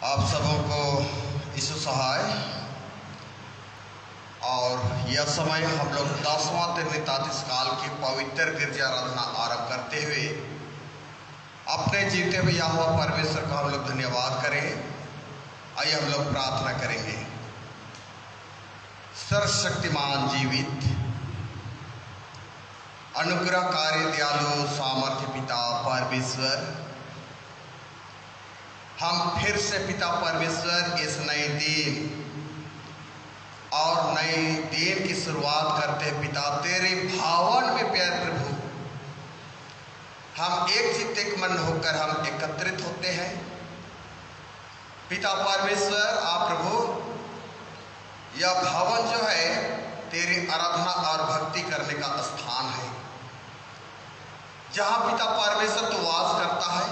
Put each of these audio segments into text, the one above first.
आप सबों को यीशु सहाय। और यह समय हम लोग 10वां तृतीय काल की पवित्र गिरजा आराधना आरंभ करते हुए अपने जीते हुए यहोवा परमेश्वर को हम लोग धन्यवाद करें। आइए हम लोग प्रार्थना करेंगे। सर्वशक्तिमान जीवित अनुग्रहकारी दयालु सामर्थ्य पिता परमेश्वर, हम फिर से पिता परमेश्वर इस नए दिन और नए दिन की शुरुआत करते पिता तेरे भावन में प्यार प्रभु, हम एक चित्त एक मन होकर हम एकत्रित होते हैं। पिता परमेश्वर आप प्रभु, यह भवन जो है तेरी आराधना और भक्ति करने का स्थान है, जहां पिता परमेश्वर तो वास करता है।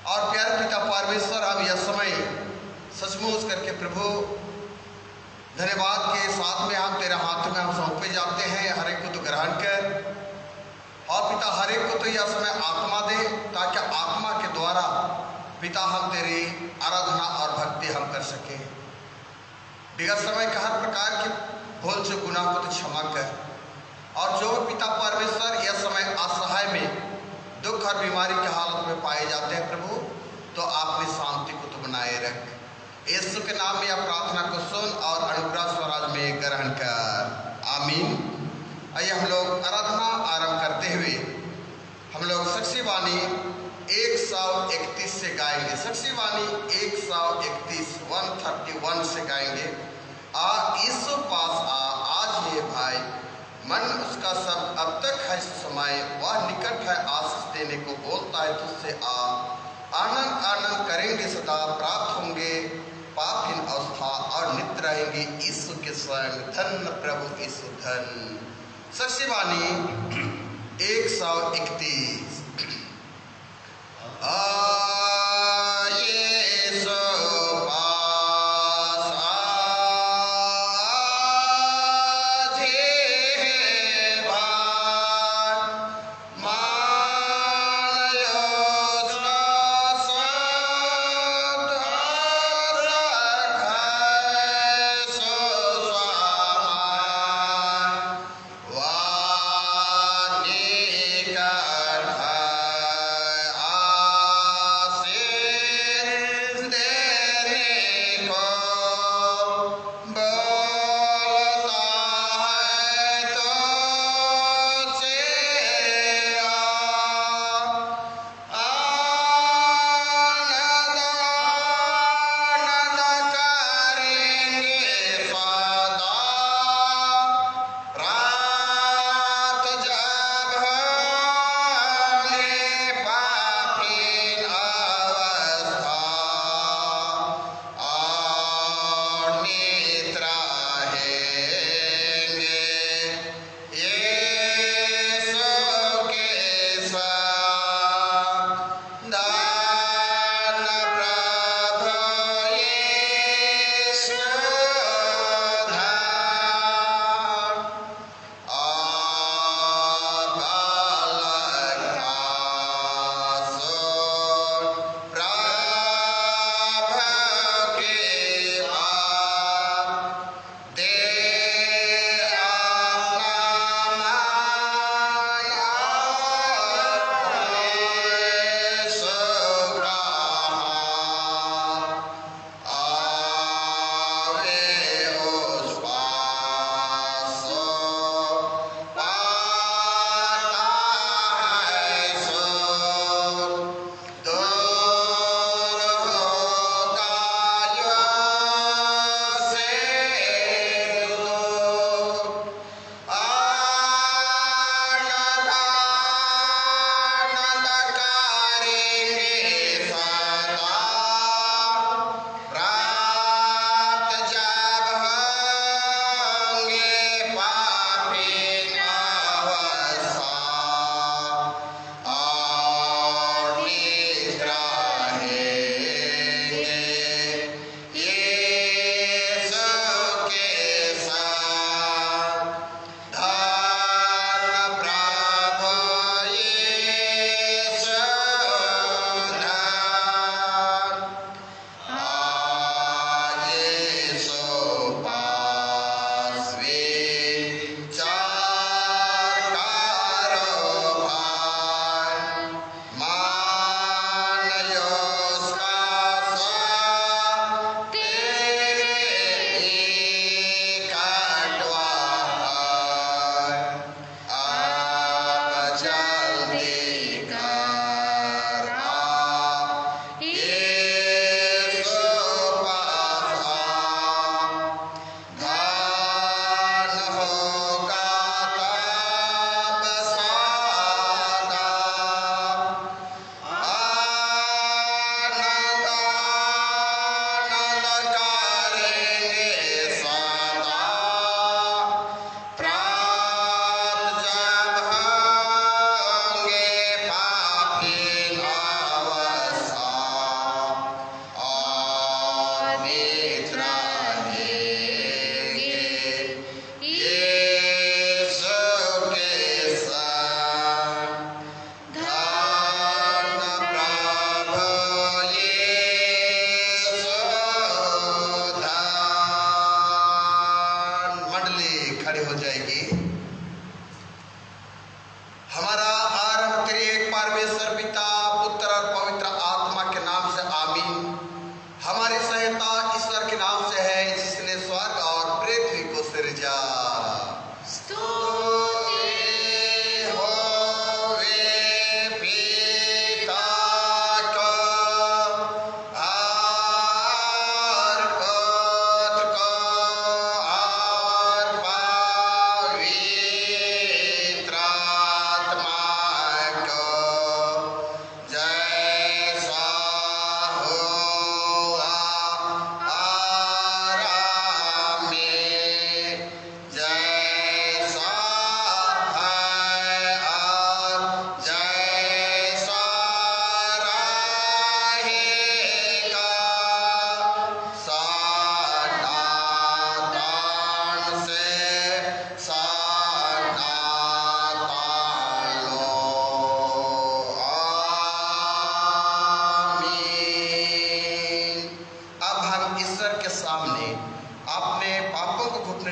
और प्यारे पिता परमेश्वर, हम यह समय सचमुच करके प्रभु धन्यवाद के साथ में हम तेरे हाथ में हम सौंपे जाते हैं। हर एक को तो ग्रहण कर और पिता हर एक को तो यह समय आत्मा दे, ताकि आत्मा के द्वारा पिता हम तेरी आराधना और भक्ति हम कर सके। विगत समय का हर प्रकार के भूल से गुनाह को तो क्षमा कर। और जो पिता परमेश्वर यह समय असहाय में दुख और बीमारी की हालत में पाए जाते हैं प्रभु, तो आपने शांति को तो बनाए रख। यीशु के नाम में यह प्रार्थना को सुन और अनुग्रह स्वराज में ग्रहण कर, आमीन। आइए हम लोग आराधना आरंभ करते हुए हम लोग साक्षीवाणी 131 से गाएंगे। साक्षीवाणी 131 से गाएंगे। आ यीशु पास आ, आज ये भाई, मन उसका सब अब तक है समय, वह निकट है आशीष देने को बोलता है तुझसे आ। आनंद आनंद करेंगे सदा, प्राप्त होंगे पापहीन अवस्था और नित्य रहेंगे यीशु के संग। धन्य प्रभु यीशु धन। साक्षीवाणी 131। God.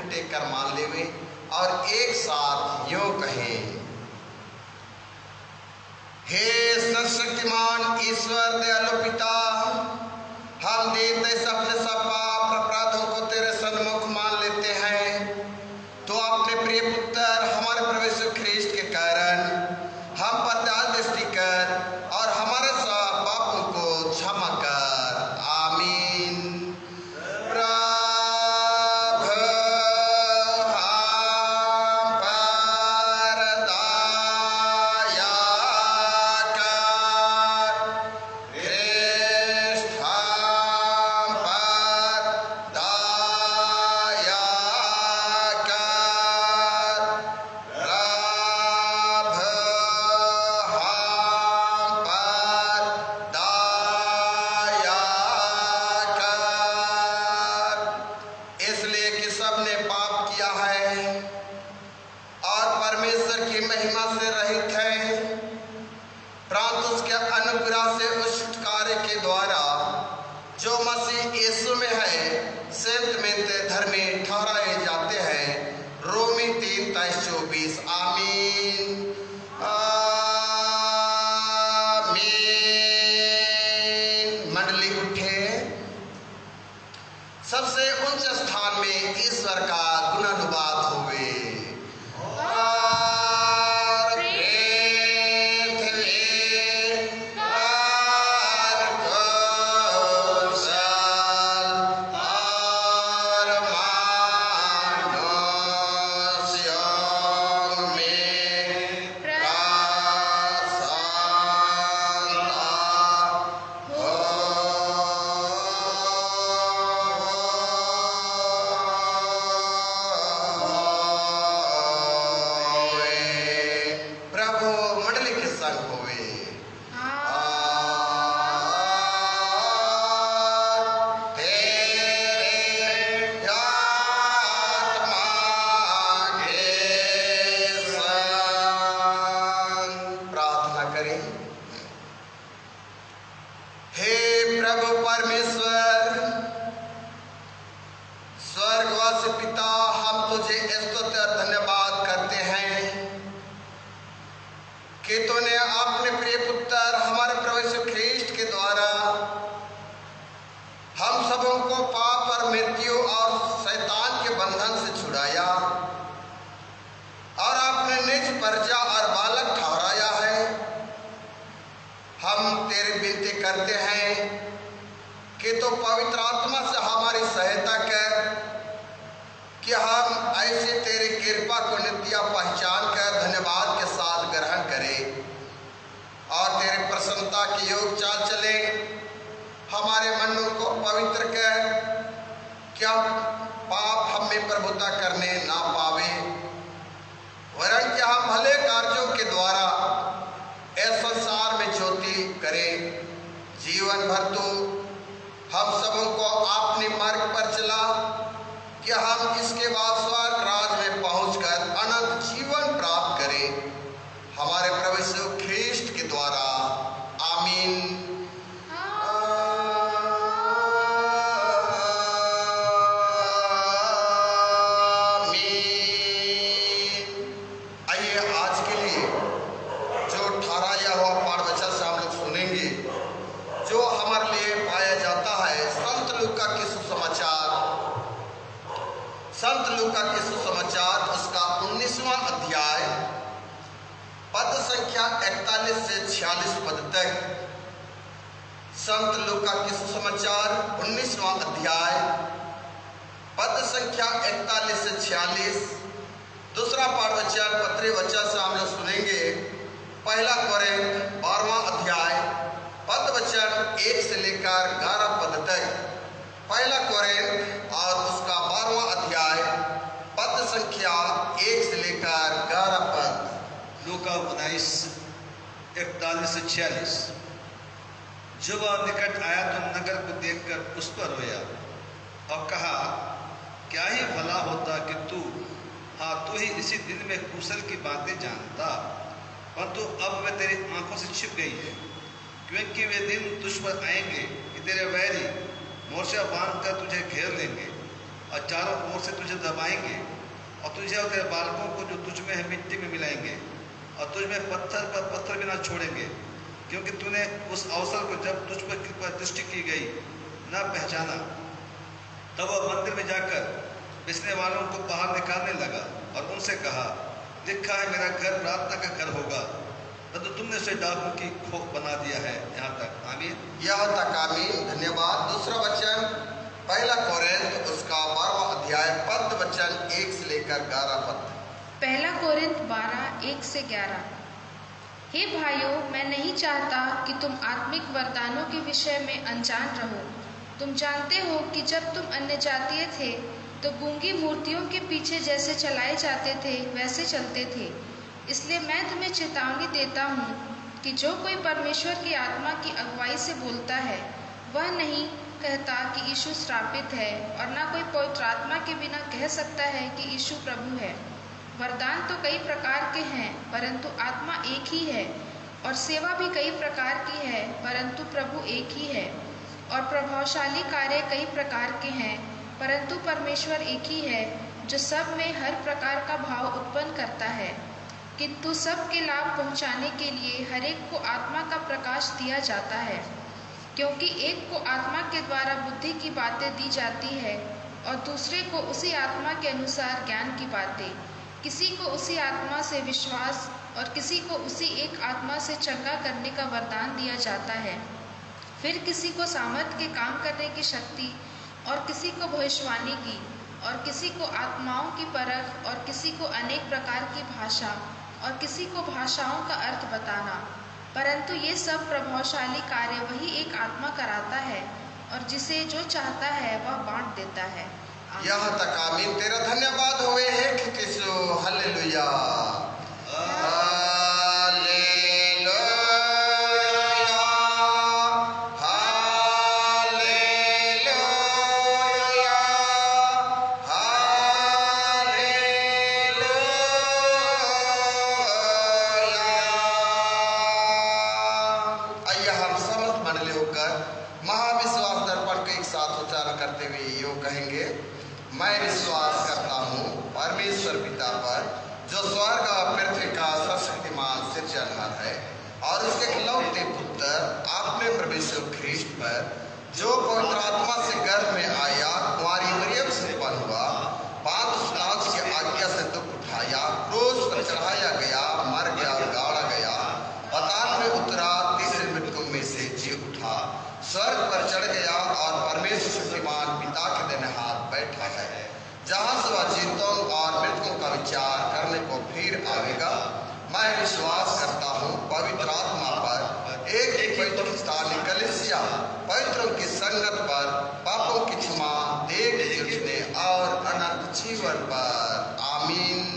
टेक कर मान लेवे और एक साथ यूं कहें, हे सर्वशक्तिमान ईश्वर दयालु पिता, हम देते अपने सब पाप अपराधों को तेरे सन्मुख मान लेते हैं। तो अपने प्रिय पुत्र हमारे प्रभु यीशु ख्रीष्ट के कारण हम पर दया दृष्टि कर और हमारे सब पापों को क्षमा कर। आमीन। सबसे उच्च स्थान में ईश्वर का गुणानुवाद होवे। करते हैं कि तो पवित्र आत्मा से हमारी सहायता कर कि हम ऐसे तेरी कृपा को नित्य पहचान कर धन्यवाद के साथ ग्रहण करें और तेरे प्रसन्नता के योग चाल चले। हमारे मनों को पवित्र कर कि हम पाप हम में प्रभुता करने ना पावे, वरन कि हम भले कार्यों के द्वारा इस संसार में ज्योति करें। जीवन भर तो हम सबों को अपने मार्ग पर चला कि हम इसके बाद स्वर्ग राज में पहुंचकर अनंत जीवन प्राप्त करें, हमारे प्रभु यीशु ख्रीष्ट के द्वारा। आमीन। संत लूका के सुसमाचार उसका 19वां अध्याय पद संख्या 41 से 46 पद तक। संत लूका के सुसमाचार 19वां अध्याय पद संख्या 41 से 46। दूसरा पाठ वचन पत्री वचन से हम लोग सुनेंगे। पहला कोरिन्थ 12वां अध्याय पद वचन 1 से लेकर 11 पद तक। पहला कोरिन्थ और उसका 12वां अध्याय पद संख्या 1 से लेकर 11 पद। लूका 19 41 से 46। जब वह निकट आया तो नगर को देखकर उस पर रोया और कहा, क्या ही भला होता कि तू ही इसी दिन में कुशल की बातें जानता, परंतु अब वे तेरी आंखों से छिप गई है। क्योंकि वे दिन तुझ पर आएंगे कि तेरे वैरी मोर्चा बांध कर तुझे घेर लेंगे और चारों ओर से तुझे दबाएंगे और तुझे और तेरे बालकों को जो तुझ में है मिट्टी में मिलाएंगे और तुझ में पत्थर पर पत्थर भी ना छोड़ेंगे, क्योंकि तूने उस अवसर को जब तुझ पर कृपा दृष्टि की गई न पहचाना। तब वह मंदिर में जाकर बेचने वालों को बाहर निकालने लगा और उनसे कहा, लिखा है मेरा घर प्रार्थना का घर होगा, परंतु तुमने उसे डाकू की खोह बना दिया है। यहाँ तक आमीन। यहाँ तक आमीन। धन्यवाद। दूसरा वचन पहला कोरिन्थ उसका 12वां अध्याय पद वचन 1 से लेकर 11 पद। पहला कोरिन्थ 12 1 से 11। हे भाइयों, मैं नहीं चाहता कि तुम आत्मिक वरदानों के विषय में अनजान रहो। तुम जानते हो कि जब तुम अन्य जातीय थे तो गूंगी मूर्तियों के पीछे जैसे चलाए जाते थे वैसे चलते थे। इसलिए मैं तुम्हें चेतावनी देता हूँ कि जो कोई परमेश्वर की आत्मा की अगुवाई से बोलता है वह नहीं कहता कि यीशु श्रापित है, और न कोई पवित्र आत्मा के बिना कह सकता है कि यीशु प्रभु है। वरदान तो कई प्रकार के हैं, परंतु आत्मा एक ही है, और सेवा भी कई प्रकार की है, परंतु प्रभु एक ही है। और प्रभावशाली कार्य कई प्रकार के हैं, परंतु परमेश्वर एक ही है, जो सब में हर प्रकार का भाव उत्पन्न करता है। किंतु सबके लाभ पहुंचाने के लिए हर एक को आत्मा का प्रकाश दिया जाता है, क्योंकि एक को आत्मा के द्वारा बुद्धि की बातें दी जाती है और दूसरे को उसी आत्मा के अनुसार ज्ञान की बातें। किसी को उसी आत्मा से विश्वास और किसी को उसी एक आत्मा से चंगा करने का वरदान दिया जाता है। फिर किसी को सामर्थ के काम करने की शक्ति, और किसी को भविष्यवाणी की, और किसी को आत्माओं की परख, और किसी को अनेक प्रकार की भाषा, और किसी को भाषाओं का अर्थ बताना। परंतु ये सब प्रभावशाली कार्य वही एक आत्मा कराता है, और जिसे जो चाहता है वह बांट देता है। यहाँ तक आमीन। तेरा धन्यवाद होवे है कि कृष्ण। हालेलुया मैं विश्वास करता हूँ परमेश्वर पिता पर, जो स्वर्ग और पृथ्वी का सर्वशक्तिमान सृजनहार है, और उसके इकलौते पुत्र अपने प्रभु यीशु ख्रीस्त पर, जो पवित्र आत्मा से गर्भ में आया, कुंवारी मरियम से उत्पन्न हुआ, पांच पिलातुस की आज्ञा से दुख उठाया, क्रूस पर चढ़ाया गया, मर गया और गाड़ा गया, पाताल में उतरा, तीसरे मृत्युओं में से जी उठा, स्वर्ग पर चढ़ गया और परमेश्वर शक्तिमान पिता के दाहिने हाथ बैठा है, जहाँ से वह जीवों और मृतकों का विचार करने को फिर आवेगा। मैं विश्वास करता हूँ पवित्र आत्मा पर, एक पवित्र स्थानीय कलीसिया, पवित्रों की संगत पर, पापों की क्षमा, देह के जुटने और अनंत जीवन पर। आमीन।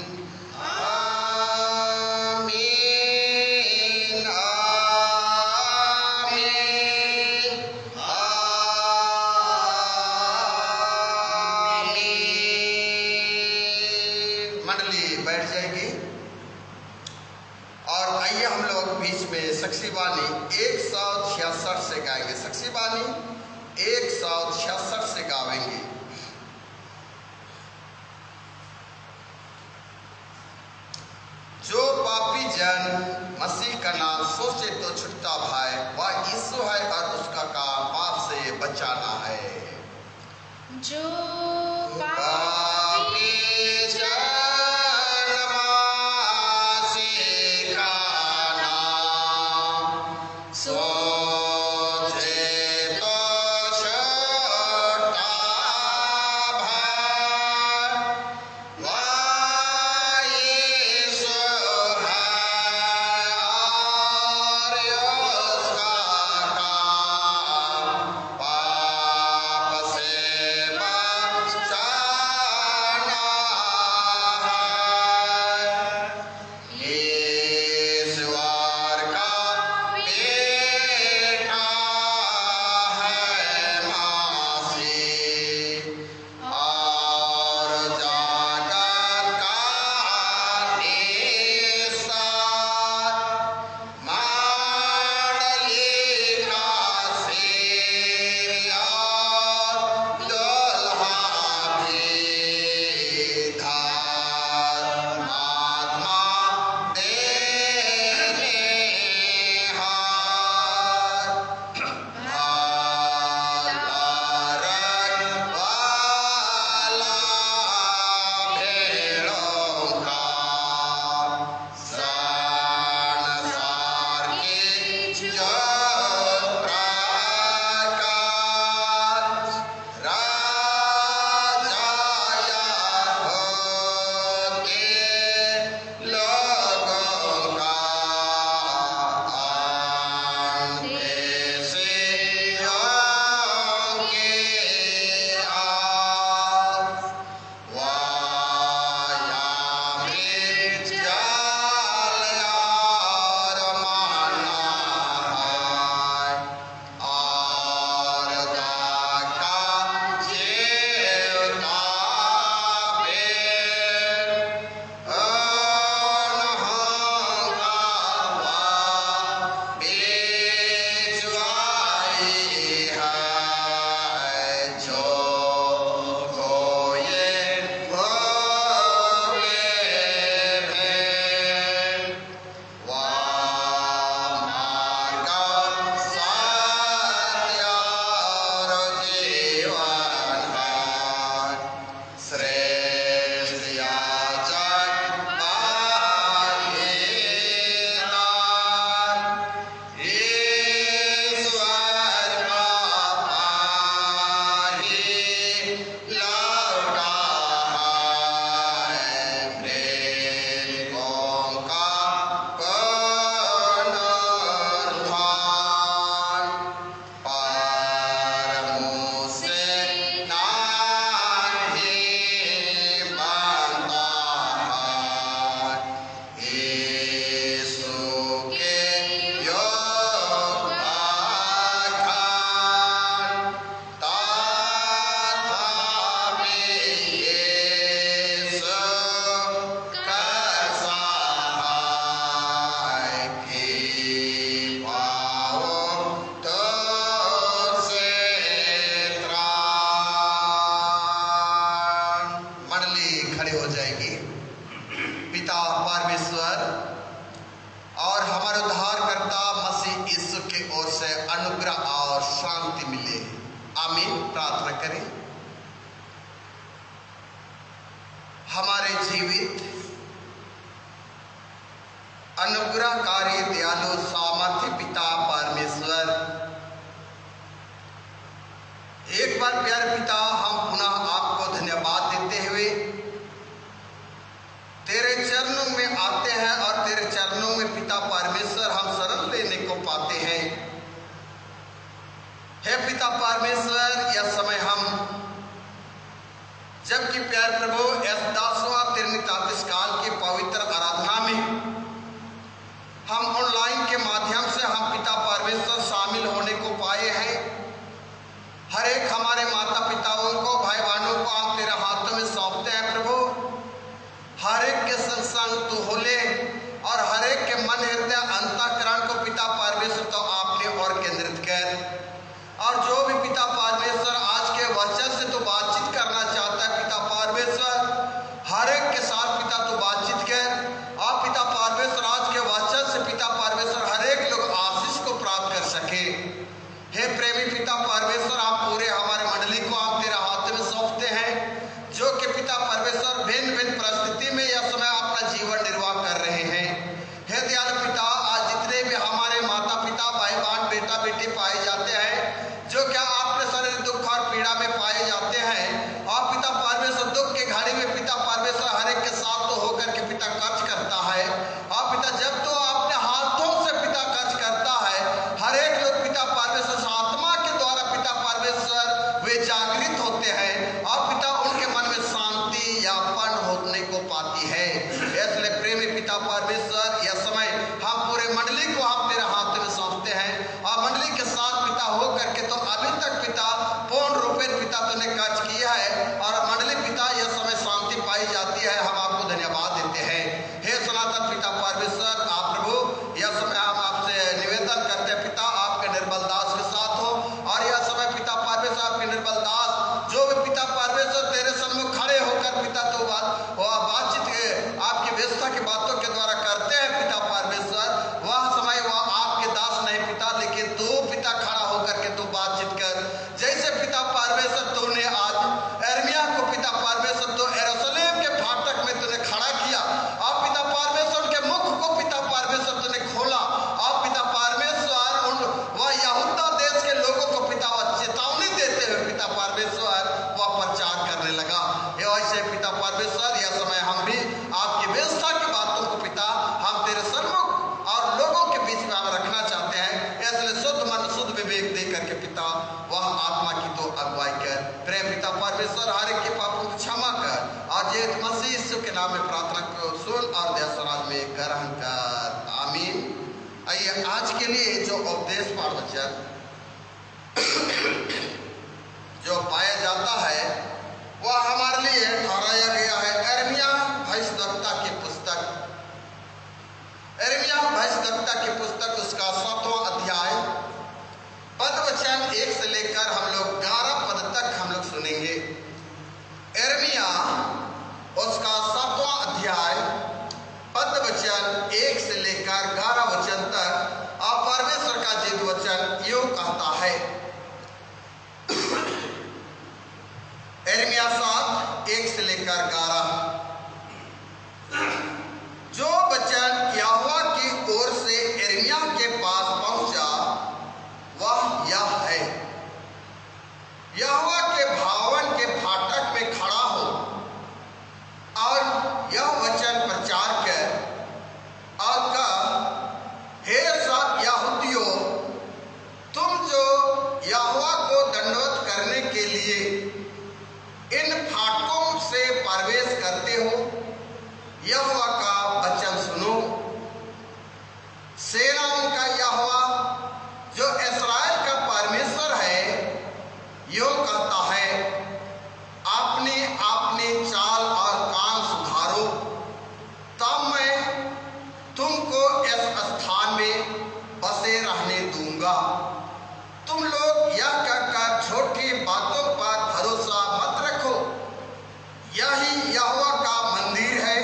सक्सीबानी 166 से गाएंगे। सक्सीबानी 166 से गावेंगे। जो पापी जन मसीह का नाम सोचे तो छुटता भाई, वह यीशु है और उसका काम पाप से बचाना है। जो पापी अनुग्रह और शांति मिले। आमीन। प्रार्थना करें। हमारे जीवित अनुग्रहकारी दयालु सामर्थ्य पिता परमेश्वर, एक बार प्यारे पिता हम पुनः आपको धन्यवाद देते हुए तेरे चरणों में आते हैं और तेरे चरणों में पिता परमेश्वर हम शरण लेने को पाते हैं। हे पिता परमेश्वर, यह समय हम जबकि प्यारे प्रभु इस 10वां त्रिनितातीस काल की पवित्र आराधना में हम ऑनलाइन के माध्यम से हम पिता परमेश्वर शामिल होने को पाए हैं। हर एक हमारे माता पिताओं को, भाई बहनों को हम तेरे हाथों में सौंपते हैं प्रभु। हर एक के संग तू हो ले और हर एक के मन, हृदय, अंतःकरण को पिता परमेश्वर तो आपने और केंद्रित कर। और जो भी पिता परमेश्वर आज के वचन से तो बातचीत करना चाहता है पिता परमेश्वर, हर एक के साथ पिता तो बातचीत कर। और पिता परमेश्वर आज के वचन से पिता परमेश्वर हर एक लोग आशीष को प्राप्त कर सके। हे प्रेमी पिता परमेश्वर, आप पूरे हमारे मंडली को आप तेरे हाथ में सौंपते हैं, जो कि पिता परमेश्वर भिन्न भिन्न परिस्थिति में यह समय अपना जीवन निर्वाह कर रहे हैं। हे दयालु पिता, आज जितने भी हमारे माता पिता, भाई बहन, बेटा बेटी पाए जाते हैं, जो क्या आपके शरीर दुख और पीड़ा में पाए जाते हैं, और पिता परमेश्वर दुख के घड़ी में पिता परमेश्वर हर एक के साथ तो होकर के पिता कर्ज करता है। और पिता जब तो अपने हाथों से पिता कर्ज करता है, हर एक लोग पिता परमेश्वर आत्मा के द्वारा पिता परमेश्वर वे जागृत होते हैं और पिता उनके मन में शांति यापन होने को पाती है। इसलिए प्रेमी पिता परमेश्वर, यह समय हम पूरे मंडली को हम तेरे हाथ में सौंपते हैं और मंडली के साथ पिता हो करके तो अभी तक पिता पूर्ण रूपे पिता तूने कार्य किया है और मंडली पिता यह समय शांति पाई जाती है। हम आपको धन्यवाद देते हैं। हे सनातन पिता परमेश्वर, आप प्रभु यह समय हम आपसे निवेदन करते हैं पिता आपके निर्बल दास के साथ हो। और यह समय पिता परमेश्वर आपके निर्बल दास जो भी पिता परमेश्वर तेरे सम्मुख खड़े होकर पिता तो बातचीत आपकी व्यवस्था की बातों के द्वारा करते हैं पिता परमेश्वर, वह समय वह आपके दास नहीं पिता, लेकिन तू पिता खड़ा होकर के तू बातचीत कर। जैसे पिता परमेश्वर तूने आज यिर्मयाह को पिता परमेश्वर तो यरूशलेम के फाटक में तूने खड़ा किया और पिता परमेश्वर के मुख को पिता परमेश्वर तूने खोला और पिता परमेश्वर वह यहूदा देश के लोगों को पिता वह चेतावनी देते हुए पिता परमेश्वर वह प्रचार करने लगा। ऐसे पिता परमेश्वर, यह समय हम भी आपकी व्यवस्था की बातों को पिता हम तेरे सम्मुख और लोगों के बीच में हम रखना चाहते हैं। इसलिए शुद्ध मन शुद्ध विवेक दे करके पिता वह आत्मा की तो अगुवाई कर। प्रेम पिता परमेश्वर, हर एक के पापों को क्षमा कर और जे मसीह यीशु के नाम में प्रार्थना को सुन और दया समाज में ग्रहण कर। आमीन। आइए आज के लिए जो उपदेश पाठ वचन जो पाया जाता है वह हमारे लिए ठहराया गया है यिर्मयाह भविष्यद्वक्ता की पुस्तक। यिर्मयाह भविष्यद्वक्ता की पुस्तक उसका 7वां अध्याय पद वचन 1 से लेकर हम लोग 11 पद तक हम लोग सुनेंगे। यिर्मयाह उसका 7वां अध्याय पद वचन 1 से लेकर 11 वचन तक और परमेश्वर का जिद वचन यूं कहता है। यिर्मयाह 7 1 से लेकर 11। जो वचन यहोवा की ओर से यिर्मयाह के पास पहुंचा वह यह है, यहोवा के भवन के फाटक में खड़ा हो और यह वचन प्रचार कर और कह, हे सब यहूदियों, तुम जो यहोवा को दंडवत करने के लिए इन फाटकों से प्रवेश करते हो, यहोवा का वचन सुनो। सेनाओं का यहोवा जो इस्राएल का परमेश्वर है यो कहता है, अपनी अपनी चाल और काम सुधारो, तब मैं तुमको इस स्थान में बसे रहने दूंगा। तुम लोग यह कहकर झूठी बातों पर भरोसा मत रखो, यही यहोवा का मंदिर है,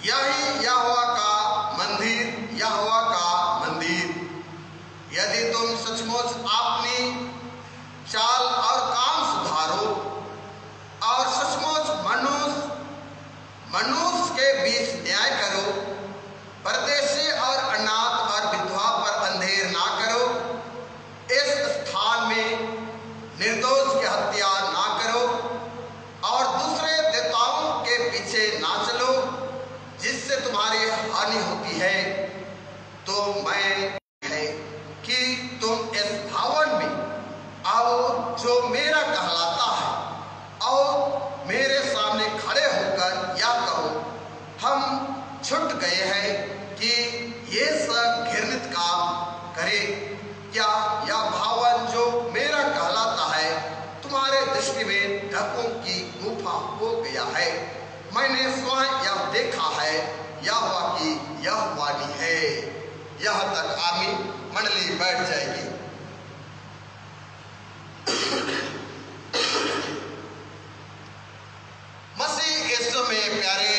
यही यहोवा का मंदिर, यहोवा का मंदिर। यदि तुम सचमुच अपनी चाल और काम सुधारो और सचमुच मनुष्य के बीच न्याय करो। परदेशी और अनाथ और विधवा पर अंधेर ना करो। इस स्थान में निर्दोष की हत्या ना करो और दूसरे देवताओं के पीछे ना चलो जिससे तुम्हारी हानि होती है। तो मैं है कि तुम इस भवन में आओ जो मेरा कहलाता है और मेरे सामने खड़े होकर या कहो, हम छूट गए हैं कि ये सब घृणित काम करे। क्या यह भवन जो मेरा कहलाता है तुम्हारे दृष्टि में ढकों की गुफा हो गया है? मैंने स्वयं यह देखा है, यहोवा की यह वाणी है। यहाँ तक आमीन। मंडली बैठ जाएगी। मसीह यीशु में प्यारे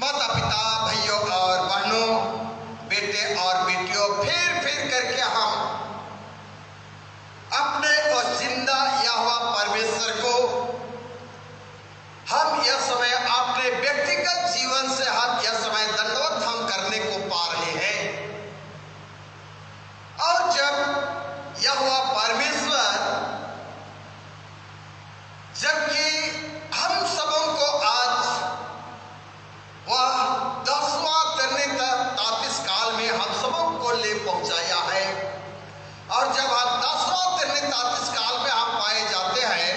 माता पिता, भाइयों और बहनों, बेटे और बेटियों, फिर करके हम अपने उस जिंदा यहोवा परमेश्वर को हम यह समय अपने व्यक्तिगत जीवन से हम यह समय दंडवत हम करने को पा रहे हैं। और जब यहोवा परमेश्वर, जबकि हम सबों को आज वह 10वां तातीस काल में हम सबों को ले पहुंचाया है, और जब हम 10वां तातीस काल में हम पाए जाते हैं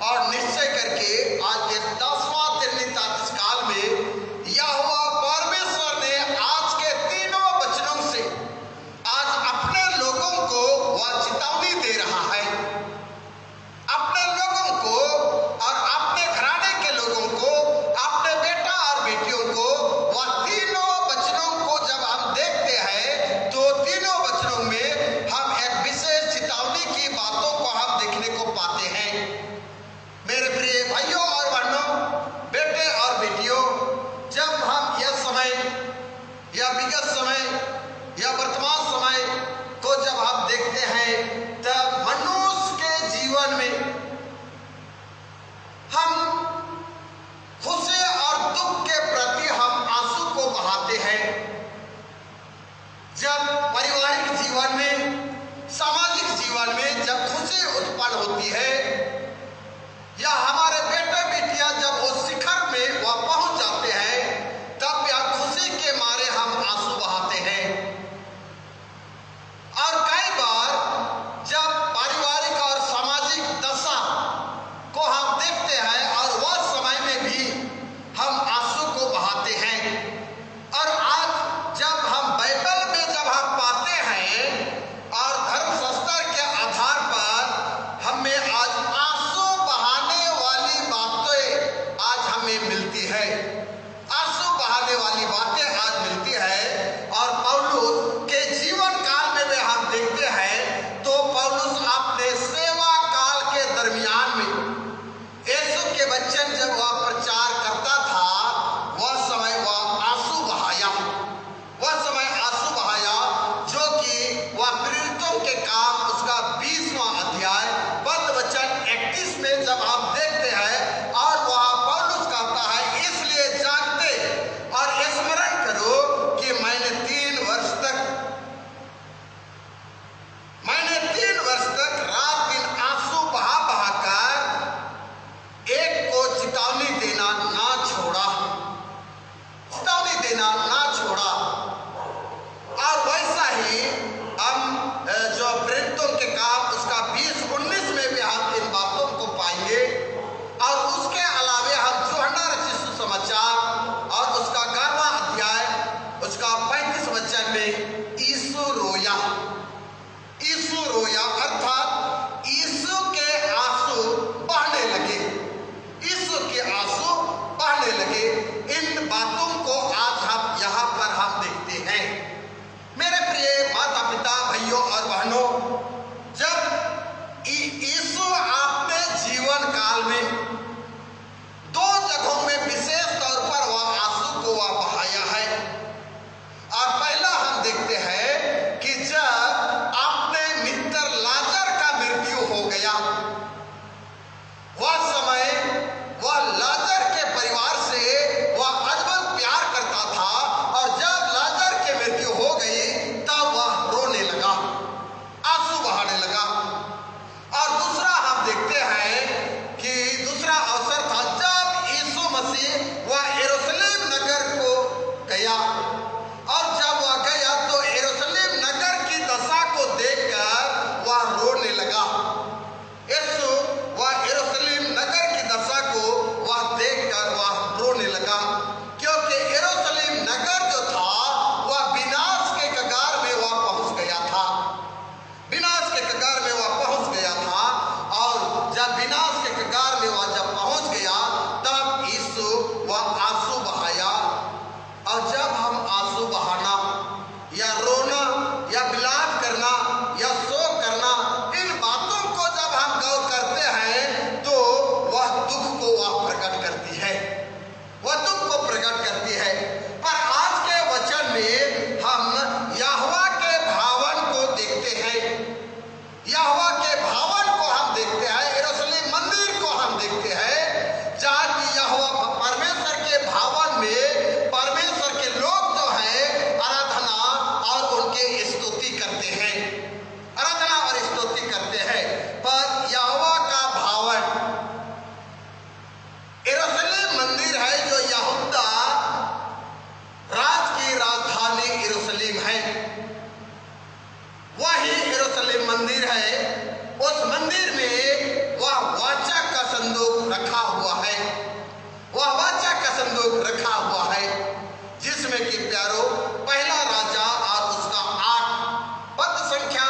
और निश्चय करके आज के 10वां तातीस काल में यहोवा परमेश्वर ने आज के तीनों वचनों से आज अपने लोगों को वह चेतावनी दे रहा है। अपने लोगों को और अपने घराने के लोगों को, अपने बेटा और बेटियों को वह तीनों वचनों को जब हम देखते हैं तो तीनों वचनों में हम एक विशेष चेतावनी की बातों को हम देखने को पाते हैं। मेरे प्रिय भाइयों और बहनों, बेटे और बेटियों, जब हम यह समय, यह विगत समय, यह वर्तमान समय को जब हम देखते हैं तब मनुष्य के जीवन में हम खुशी और दुख के प्रति हम आंसू को बहाते हैं। जब पारिवारिक जीवन में, सामाजिक जीवन में जब खुशी उत्पन्न होती है या हमारे बेटे बेटियां जब वो शिखर में वह पहुंच जाते हैं तब या खुशी के मारे हम आंसू बहाते हैं। और कई बार जब पारिवारिक और सामाजिक दशा को हम देखते हैं और वह समय में भी हम आंसू को बहाते हैं। और आज जब हम बाइबल में जब हम पाते हैं और धर्मशास्त्र के आधार पर हमें आज आंसू बहाने वाली संख्या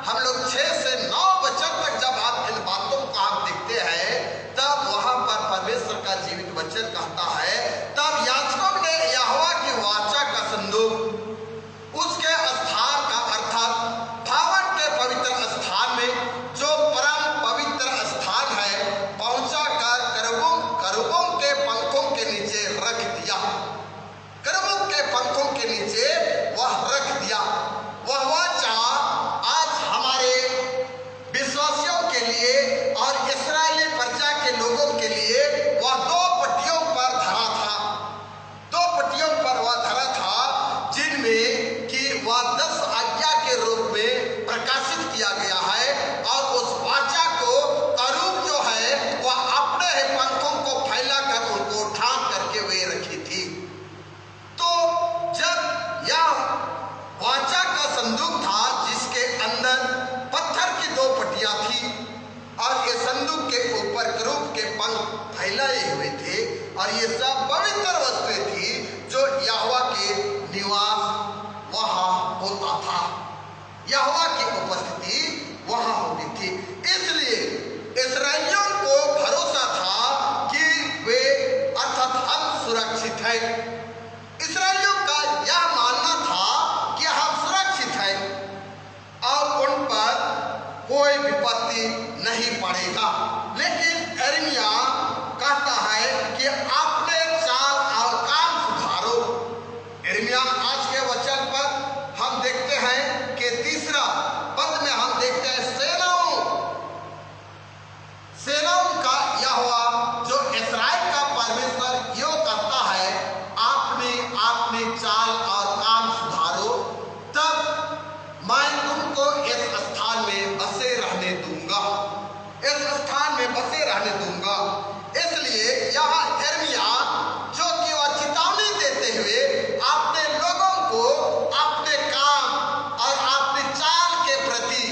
हम लोग 6 से 9 वचन तक जब आप इन बातों को आप देखते हैं, तब वहां पर परमेश्वर का जीवित वचन कहता है, तब याजकों ने यहोवा की वाचा का संदूक उसके स्थान का अर्थात भवन के पवित्र स्थान में, जो परम पवित्र स्थान है, पहुंचा कर करूबों के पंखों के नीचे रख दिया। करूबों के पंखों के नीचे वह रख दिया। वह वाचा आज हमारे विश्वासियों के लिए और इस्राएली प्रजा के लोगों के लिए वह 2 पट्टियों पर धरा था। 2 पट्टियों पर वह धरा था, जिनमें कि वह 10 आज्ञा के रूप में प्रकाशित किया गया है। और उस वाचा को करूब जो है वह अपने पंखों को फैलाकर उनको ढांक करके वे रखी थी। तो जब यह वाचा का संदूक था, जिसके अंदर पत्थर की 2 पट्टियां थी और ये संदूक के ऊपर करूब के पंख फैलाए हुए थे, और ये सब पवित्र वस्तुएं थी जो यहोवा के निवास वहां होता था। यहोवा की उपस्थिति वहां होती थी। इसलिए इस्राएलियों को भरोसा था कि वे अर्थात हम सुरक्षित हैं। इस्राएलियों का यह मानना था कि हम सुरक्षित हैं और उन पर कोई विपत्ति नहीं पड़ेगा। लेकिन यिर्मयाह कहता है कि अपने चाल और काम सुधारो। यिर्मयाह आज के वचन पर हम देखते हैं कि 3रा पद में हम देखते हैं, सेनाओं का यहोवा जो इस्राएल का परमेश्वर यो कहता है, आपने अपनी चाल और काम सुधारो, तब मैं तुमको इस स्थान में बसे रहने दूंगा। इस स्थान में बसे रहने दूंगा। इसलिए यहाँ यिर्मयाह जो कि वह चेतावनी देते हुए अपने लोगों को अपने काम और अपनी चाल के प्रति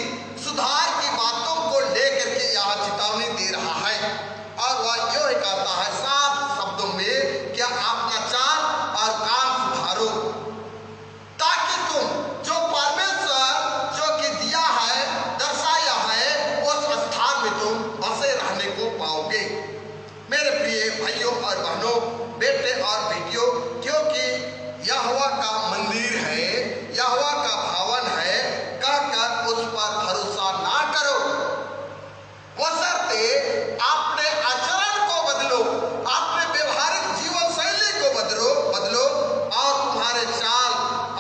सुधार की बातों को लेकर के यहाँ चेतावनी दे रहा है। और वह यो ही कहता है साफ शब्दों में कि अपना चाल और काम सुधारो, ताकि तुम जो परमेश्वर जो कि दिया है, दर्शाया है, उस स्थान में तुम बसे रहने को पाओगे। मेरे प्रिय भाइयों और बहनों, बेटे और बेटियों, क्योंकि यहोवा का मंदिर है, यहोवा का भवन है, कहकर उस पर भरोसा ना करो। बशर्ते अपने आचरण को बदलो, अपने व्यवहारिक जीवन शैली को बदलो और तुम्हारे चाल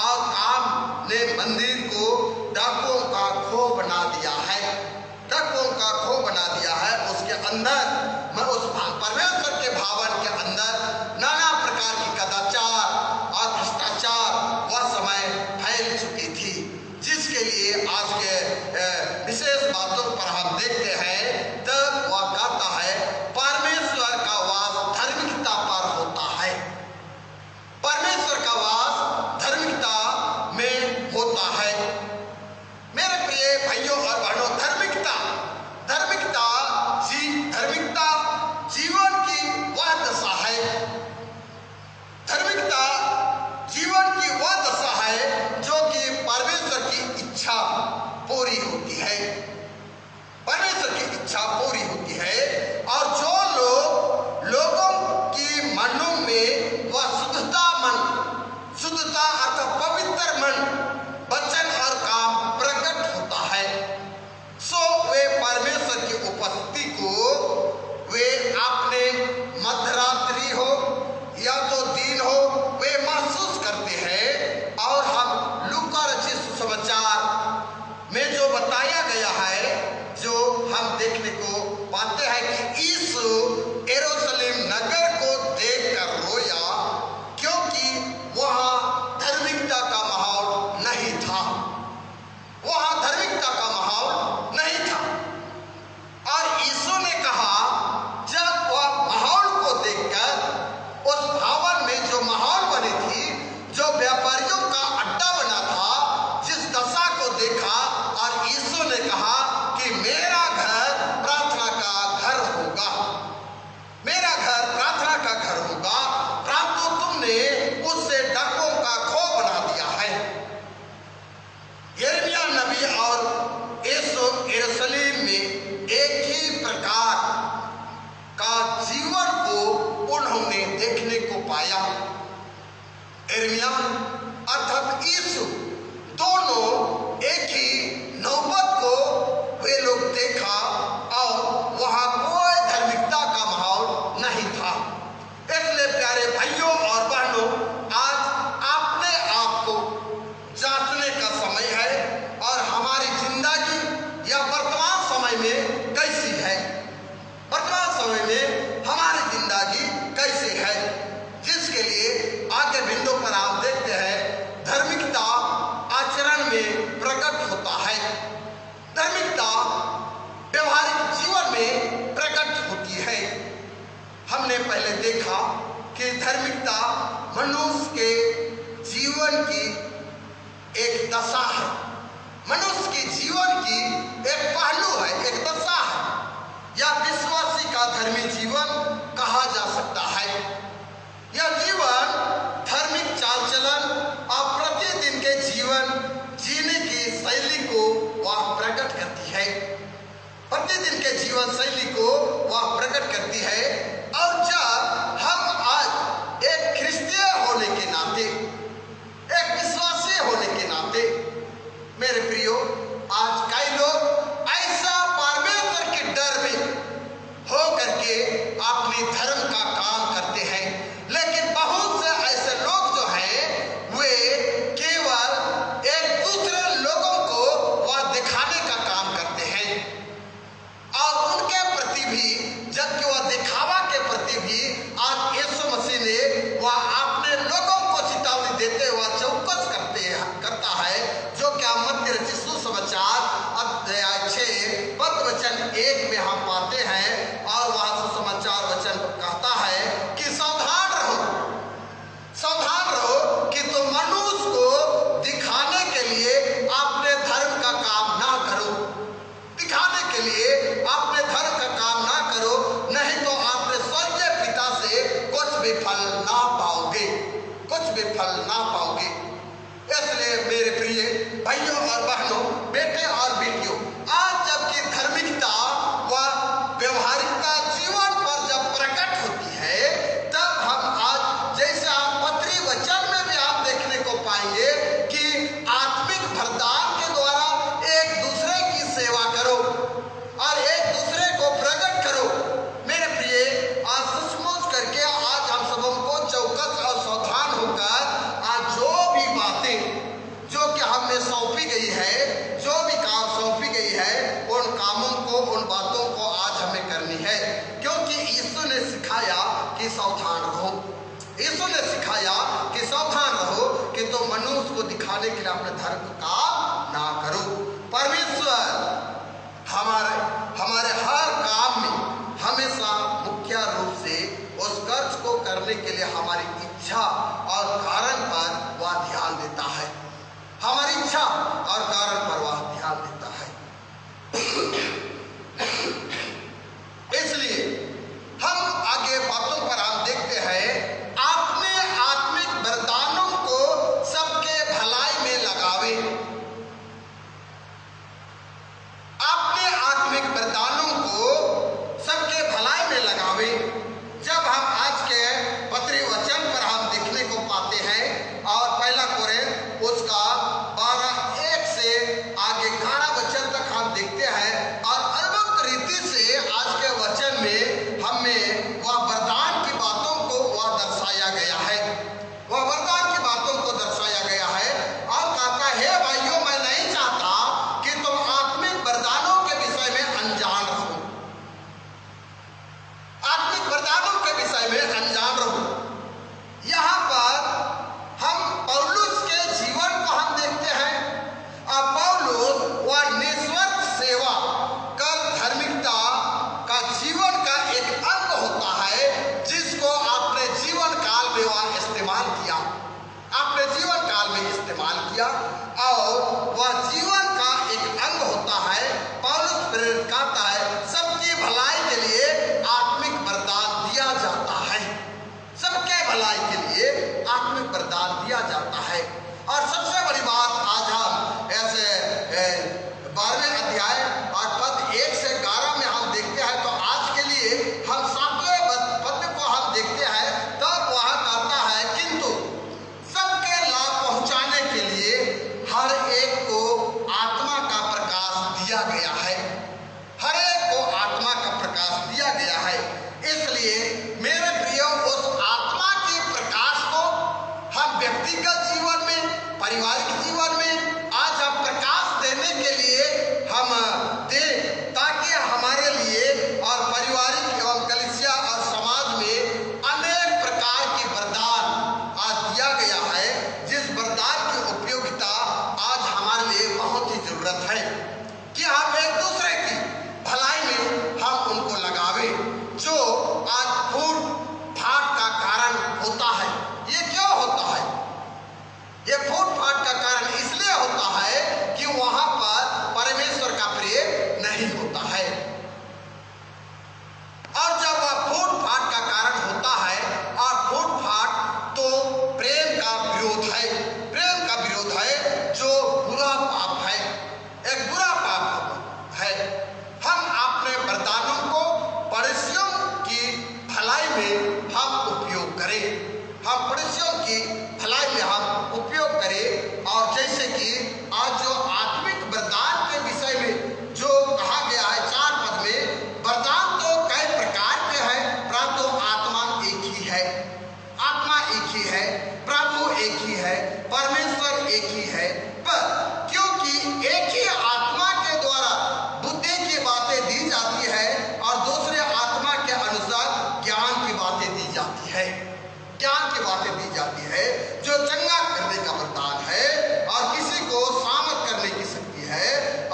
और काम ने मंदिर को डाकुओं का खो बना दिया है। डाकुओं का खो बना दिया है। उसके अंदर मैं उस परमेश्वर के भवन के अंदर नाना प्रकार की कदाचार और भ्रष्टाचार वह समय फैल चुकी थी, जिसके लिए आज के विशेष बातों पर हम देखते हैं। तब वह कहता है परमेश्वर का वास धार्मिकता पर होता है। परमेश्वर का वास धार्मिकता में होता है। मेरे प्रिय भाइयों और बहनों, धार्मिकता जीवन की वह दशा है। धार्मिकता जीवन की वह दशा है जो कि परमेश्वर की इच्छा पूरी होती है। परमेश्वर की इच्छा पूरी होती है। और जो लोगों की मनों में वह शुद्धता अर्थात पवित्र मन, वचन और काम प्रकट होता है, सो वे परमेश्वर की उपस्थिति को वे अपने मध्यरात्रि हो या तो दिन हो वे महसूस करते हैं। और हम लूका रचित सुसमाचार में जो बताया गया है, जो हम देखने को पाते हैं कि यीशु यरूशलेम नगर को देखकर रोया, क्योंकि वहां धार्मिकता का माहौल नहीं था। वहां धार्मिकता का माहौल नहीं था। और यीशु ने कहा, जब वह माहौल को देखकर उस भवन में जो माहौल बनी थी, जो व्यापारियों का अड्डा बना था, जिस दशा को देखा, और यीशु ने कहा कि मेरा घर प्रार्थना का घर होगा। मेरा घर प्रार्थना पहले देखा कि धार्मिकता मनुष्य के जीवन की एक दशा है, मनुष्य के जीवन की एक पहलू है, एक दशा है, या विश्वासी का धर्मी जीवन कहा जा सकता है। यह जीवन धार्मिक चाल चलन और प्रतिदिन के जीवन जीने की शैली को वह प्रकट करती है, प्रतिदिन के जीवन शैली को वह प्रकट करती है। और जब हम आज एक ख्रिस्तीय होने के नाते, एक विश्वासी होने के नाते, मेरे प्रियो, आज कई लोग ऐसा परमेश्वर के डर में हो करके अपने धर्म का काम करते हैं, लेकिन बहुत से ऐसे लोग जो हैं वे केवल एक दूसरे लोगों को वह दिखाने का काम करते हैं, और उनके प्रति भी, जबकि वह दिखावा के प्रति भी आज यीशु मसीह ने वह अपने लोगों को चेतावनी देते हुए चौकस करता है, जो क्या मत्ती रचित सुसमाचार अध्याय 6 पद वचन 1 में हम पाते हैं। और वह सुसमाचार वचन कहता है कि सावधान रहो कि तुम मनुष्य को दिखाने के लिए अपने धर्म का काम ना करो, दिखाने के लिए अपने धर्म का काम ना करो, नहीं तो अपने स्वर्गीय पिता से कुछ भी फल ना पाओगे, कुछ भी फल ना पाओगे। इसलिए मेरे प्रिय भाइयों और बहनों, बेटे और बेटियों, आज जबकि धार्मिकता व व्यवहारिकता जीवन पर जब प्रकट होती है, तब हम आज जैसे आप पत्री वचन में भी आप देखने को पाएंगे कि आत्मिक वरदान के द्वारा एक दूसरे की सेवा करो और एक दूसरे को प्रकट करो। मेरे प्रिय, आज सचमुच करके आज हम सबों को चौकस और सावधान होकर आज जो भी बातें जो कि हमें सौंपी गई है, जो भी काम सौंपी गई है, उन कामों को, उन बातों को आज हमें करनी है, क्योंकि यीशु ने सिखाया कि सावधान रहो। यीशु ने सिखाया कि सावधान रहो कि तुम मनुष्य को दिखाने के लिए अपने धर्म का काम ना करो। परमेश्वर हमारे हर काम में हमेशा मुख्य रूप से उस कर्ज को करने के लिए हमारी इच्छा और कारण पर वह ध्यान देता है, हमारी इच्छा और कारण पर वह ध्यान देता है। इसलिए हम आगे बातों पर हम देखते हैं, अपने आत्मिक वरदानों को सबके भलाई में लगावे, अपने आत्मिक वरदानों को सबके भलाई में लगावे। जब हम आज के पत्री वचन पर हम देखने को पाते हैं, और पहला कोरिन्थ उसका 12:1 से आगे 11 वचन तक हम देखते हैं, और अद्भुत रीति से आज के वचन में हमें वह वरदान की बातों को वह दर्शाया गया है, वह वरदान की बातों को दर्शाया गया है। और कहता है, भाइयों, मैं नहीं चाहता कि तुम आत्मिक वरदानों के विषय में अनजान रहो, आत्मिक वरदानों के विषय में अनजान रहो। यहाँ पर हम पौलुस के जीवन को हम देखते हैं, और पौलुस वह निस्वार्थ सेवा कर धार्मिकता का जीवन का एक अंग होता है, जिसको अपने जीवन काल में वह इस्तेमाल किया, अपने जीवन काल में इस्तेमाल किया, और वह जीवन का एक अंग होता है। पौलुस प्रेरित कहता है, सबकी भलाई के लिए आत्मिक वरदान दिया जाता है, सबके भलाई के लिए आत्मिक वरदान दिया जाता है। और सबसे बड़ी बात आज हम ऐसे 12वें अध्याय और पद 1 से 11 में हम देखते हैं, तो आज के लिए हम 7वें पद को हम देखते हैं। तब वह कहता है, किंतु सबके लाभ पहुंचाने के लिए हर एक को आत्मा का प्रकाश दिया गया है, हर एक को आत्मा का प्रकाश दिया गया है। इसलिए मेरे प्रियो, उस आत्मा के प्रकाश को हम व्यक्तिगत जीवन में, पारिवारिक जीवन में आज हम प्रकाश देने के लिए हम दें, ताकि हमारे लिए और पारिवारिक एवं कलीसिया और समाज में अनेक प्रकार के वरदान आज दिया गया है, जिस वरदान की उपयोगिता आज हमारे लिए बहुत ही जरूरत है कि हम एक दूसरे की भलाई में हम उनको लगावे। जो आज फूड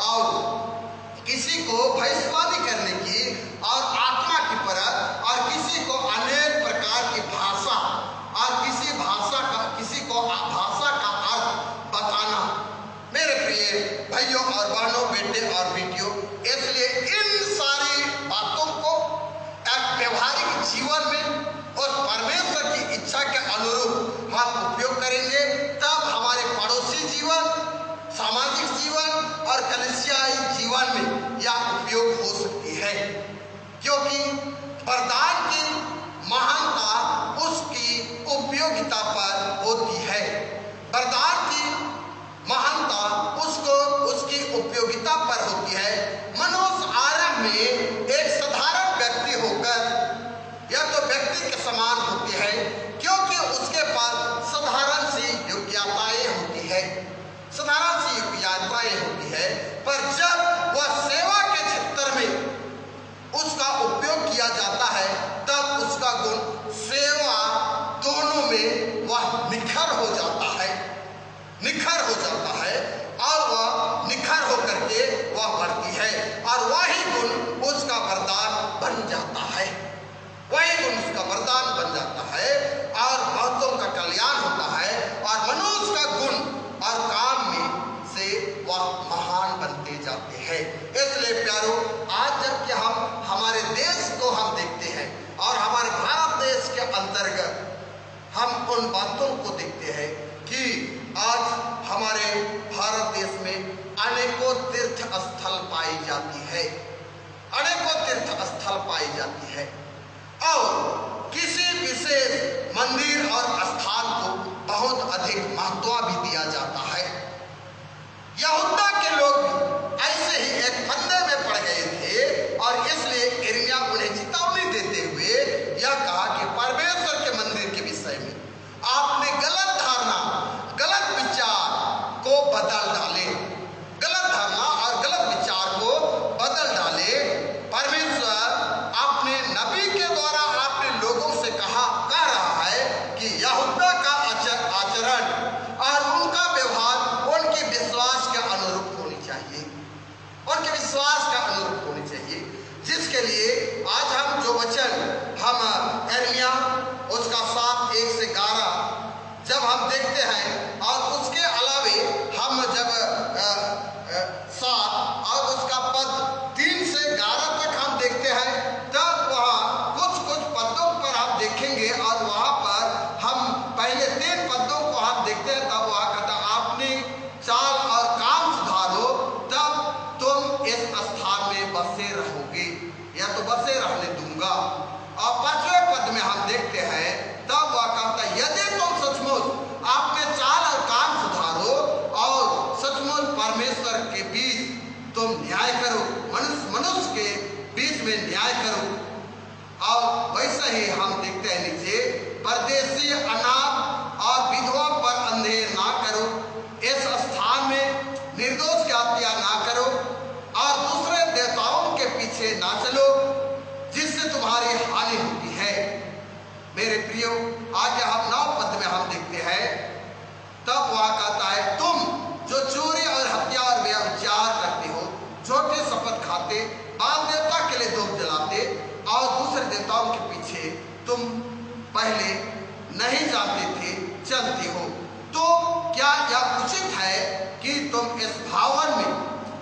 और किसी को भविष्यवाणी करने की और आत्मा की परख, और किसी को अनेक प्रकार की भाषा, और किसी को भाषा का अर्थ बताना। मेरे प्रिय भाइयों और बहनों, बेटे और बेटियों, इसलिए इन सारी बातों को एक व्यवहारिक जीवन में और परमेश्वर की इच्छा के अनुरूप हम उपयोग करेंगे, तब हमारे पड़ोसी जीवन, सामाजिक जीवन और कलीसियाई जीवन में यह उपयोग हो सकती है। क्योंकि वरदान की महानता उसकी उपयोगिता पर होती है। वरदान की महानता उसकी उपयोगिता पर होती है। मनुष्य आरंभ में एक साधारण व्यक्ति होकर या तो व्यक्ति के समान होती है, क्योंकि उसके पास साधारण सी योग्यताएं होती है, साधारण सी योग्यताएं होती है। पर जब वह सेवा के क्षेत्र में उसका उपयोग किया जाता है, तब उसका गुण सेवा दोनों में वह निखर हो जाता है, निखर हो जाता है, और वह निखर होकर के वह बढ़ती है, और वही गुण उसका वरदान बन जाता है, वही गुण उसका वरदान बन जाता है, और बहुतों का कल्याण होता है, और मनुष्य का गुण और काम में से वह महान बनते जाते हैं। इसलिए प्यारो, आज जबकि हम हमारे देश को हम देखते हैं और हमारे भारत देश के अंतर्गत हम उन बातों को देखते हैं कि आज हमारे भारत देश में अनेकों तीर्थ स्थल पाई जाती है, अनेकों तीर्थ स्थल पाई जाती है, और किसी विशेष मंदिर और स्थान को बहुत अधिक महत्व भी दिया जाता है। यहूदा के लोग भी ऐसे ही एक फंदे में पड़ गए थे, और इसलिए यिर्मयाह उन्हें चेतावनी देते हुए यह कहा कि परमेश्वर के मंदिर के विषय में आपने गलत धारणा, गलत विचार को बदल डाले, गलत धारणा और गलत विचार को बदल डाले। परमेश्वर अपने नबी के द्वारा आपने लोगों से कह रहा है कि यहूदा का आचरण और उनका व्यवहार उनके विश्वास के अनुरूप होनी चाहिए, उनके विश्वास का अनुरूप होनी चाहिए। जिसके लिए आज हम जो वचन हम यिर्मयाह उसका 7:1 से 11 जब हम देखते हैं, और उसके अलावे हम जब 7 और उसका पद 3 से 11 तक हम देखते हैं, तब वहाँ कुछ पदों पर हम देखेंगे, और वहाँ पर हम पहले 3 पदों को हम देखते हैं, तब वहाँ कहता आपने चाल और काम सुधारो, तब तुम इस स्थान में बसे रहोगे, या तो बसे रहने दूंगा। और 5वें पद में हम देखते हैं, तब वह कहता है यदि तुम सचमुच आपने चाल और काम सुधारो और सचमुच परमेश्वर के बीच तुम न्याय करो, मनुष्य के बीच में न्याय करो। और वैसे ही हम देखते हैं नीचे, परदेशी, अनाथ और विधवा पर अंधेर ना करो, इस स्थान में निर्दोष की हत्या ना करो, और दूसरे देवताओं के पीछे ना चलो जिससे तुम्हारी हानि होती है। मेरे प्रियो, आगे हम 9 पद में हम देखते हैं, तब वह कहता है तुम जो चोरी और हत्या और व्यभिचार करते हो, झूठे शपथ खाते, बाल देवता के लिए धूप जलाते और दूसरे देवताओं के पीछे तुम पहले नहीं जानते थे चलते हो, तो क्या यह उचित है कि तुम इस भवन में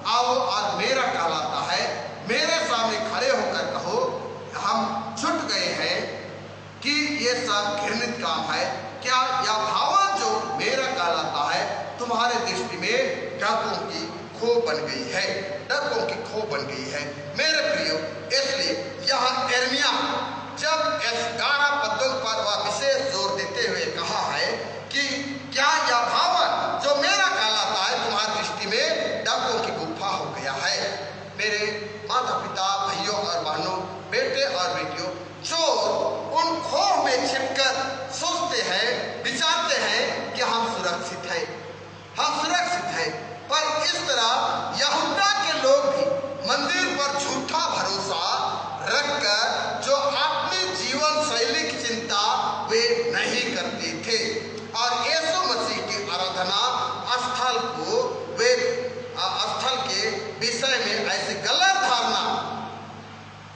आओ और मेरा कहलाता है मेरे सामने खड़े होकर कहो हम छूट गए हैं कि ये सब घृणित काम है? क्या यह भवन जो मेरा कहलाता है तुम्हारे दृष्टि में डाकों की खो बन गई है, डाकों की खो बन गई है? मेरे प्रियो, इसलिए यह यिर्मयाह जब इस 11 पदों पर वह विशेष जोर देते हुए कहा है कि क्या यह भवन जो मेरा कहलाता है तुम्हारी दृष्टि में डाकों की गुफा हो गया है? मेरे माता पिता, भाइयों और बहनों, बेटे और बेटियों, चोर उन खोह में छिपकर सोचते हैं, विचारते हैं कि हम सुरक्षित हैं, हम सुरक्षित हैं, पर इस तरह यहूदा के लोग भी मंदिर पर झूठा भरोसा रखकर जो अपनी जीवन शैली की चिंता वे नहीं करते थे, और यीशु मसीह की आराधना स्थल को वे स्थल के विषय में ऐसी गलत धारणा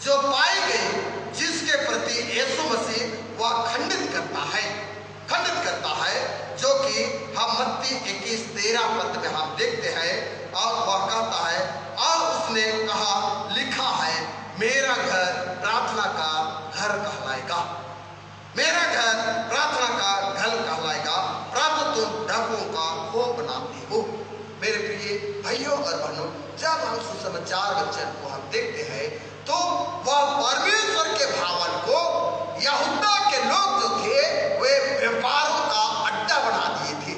जो पाई गई, जिसके प्रति यीशु मसीह वह खंडित करता है, जो कि हम मत्ती 21:13 पद में हम देखते हैं। और वह कहता है, और उसने कहा, लिखा है, मेरा घर प्रार्थना का घर कहलाएगा, मेरा घर प्रार्थना का घर कहलाएगा, परंतु तुम डाकुओं का खो बनाती हो। मेरे प्रिय भाइयों और बहनों, जब हम सुसमाचार वचन को हम देखते हैं तो वह परमेश्वर के भवन को यहूदा के लोग जो थे वे व्यापारों का अड्डा बना दिए थे,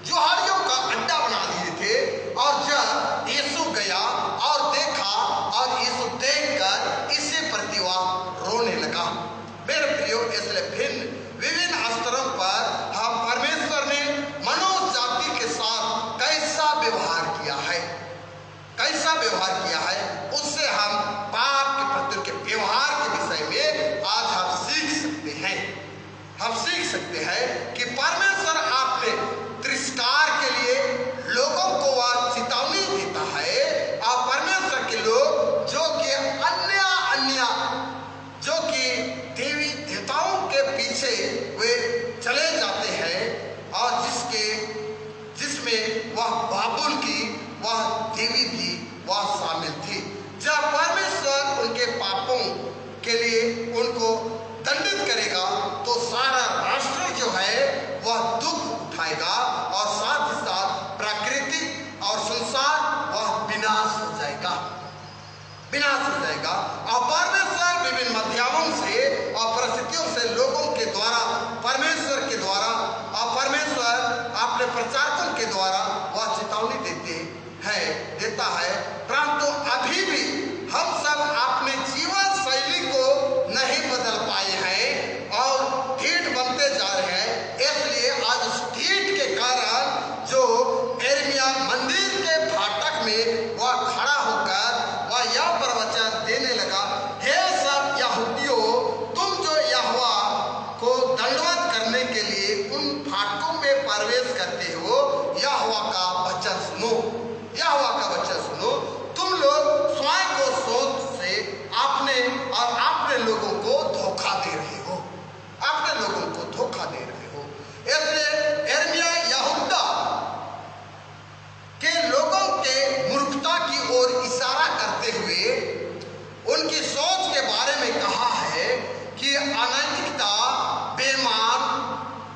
जुहारियों का अड्डा बना दिए थे। और जब यीशु गया और देखा, और यीशु देखकर इसी प्रति वह रोने लगा। मेरे प्रियो, इसलिए विभिन्न स्तरों पर हम परमेश्वर ने मनुष्य जाति के साथ कैसा व्यवहार किया है, उससे हम पाप के प्रति के व्यवहार के विषय में आज हम सीख सकते हैं कि परमेश्वर आपने तिरस्कार के लिए लोगों को वह चेतावनी देता है। और परमेश्वर के लोग जो कि अन्य जो कि देवी देवताओं के पीछे वे चले जाते हैं, और जिसमें वह बाबुल की वह देवी भी वह शामिल थी। जब परमेश्वर उनके पापों के लिए उनको दंडित करेगा तो सारा राष्ट्र जो है वह दुख उठाएगा, और साथ ही साथ प्राकृतिक और संसार वह विनाश हो जाएगा। और परमेश्वर विभिन्न माध्यमों से और परिस्थितियों से लोगों के द्वारा परमेश्वर के द्वारा और परमेश्वर अपने प्रचारकों के द्वारा वह चेतावनी देता है। परंतु अभी भी हम सब अपने जीवन शैली को नहीं बदल पाए हैं और ढीठ बनते जा रहे हैं। इसलिए आज उस ढीठ के कारण जो यिर्मयाह मंदिर के फाटक में वह खड़ा होकर वह यह प्रवचन देने लगा, हे सब यहूदियों, तुम जो यहोवा को दंडवत करने के लिए उन फाटकों में प्रवेश करते हो, यहोवा का वचन सुनो, तुम लोग स्वयं को सोच से अपने लोगों को धोखा दे रहे हो, इसलिए यिर्मयाह यहूदा के लोगों के मूर्खता की ओर इशारा करते हुए उनकी सोच के बारे में कहा है कि अनैतिकता, बेईमान,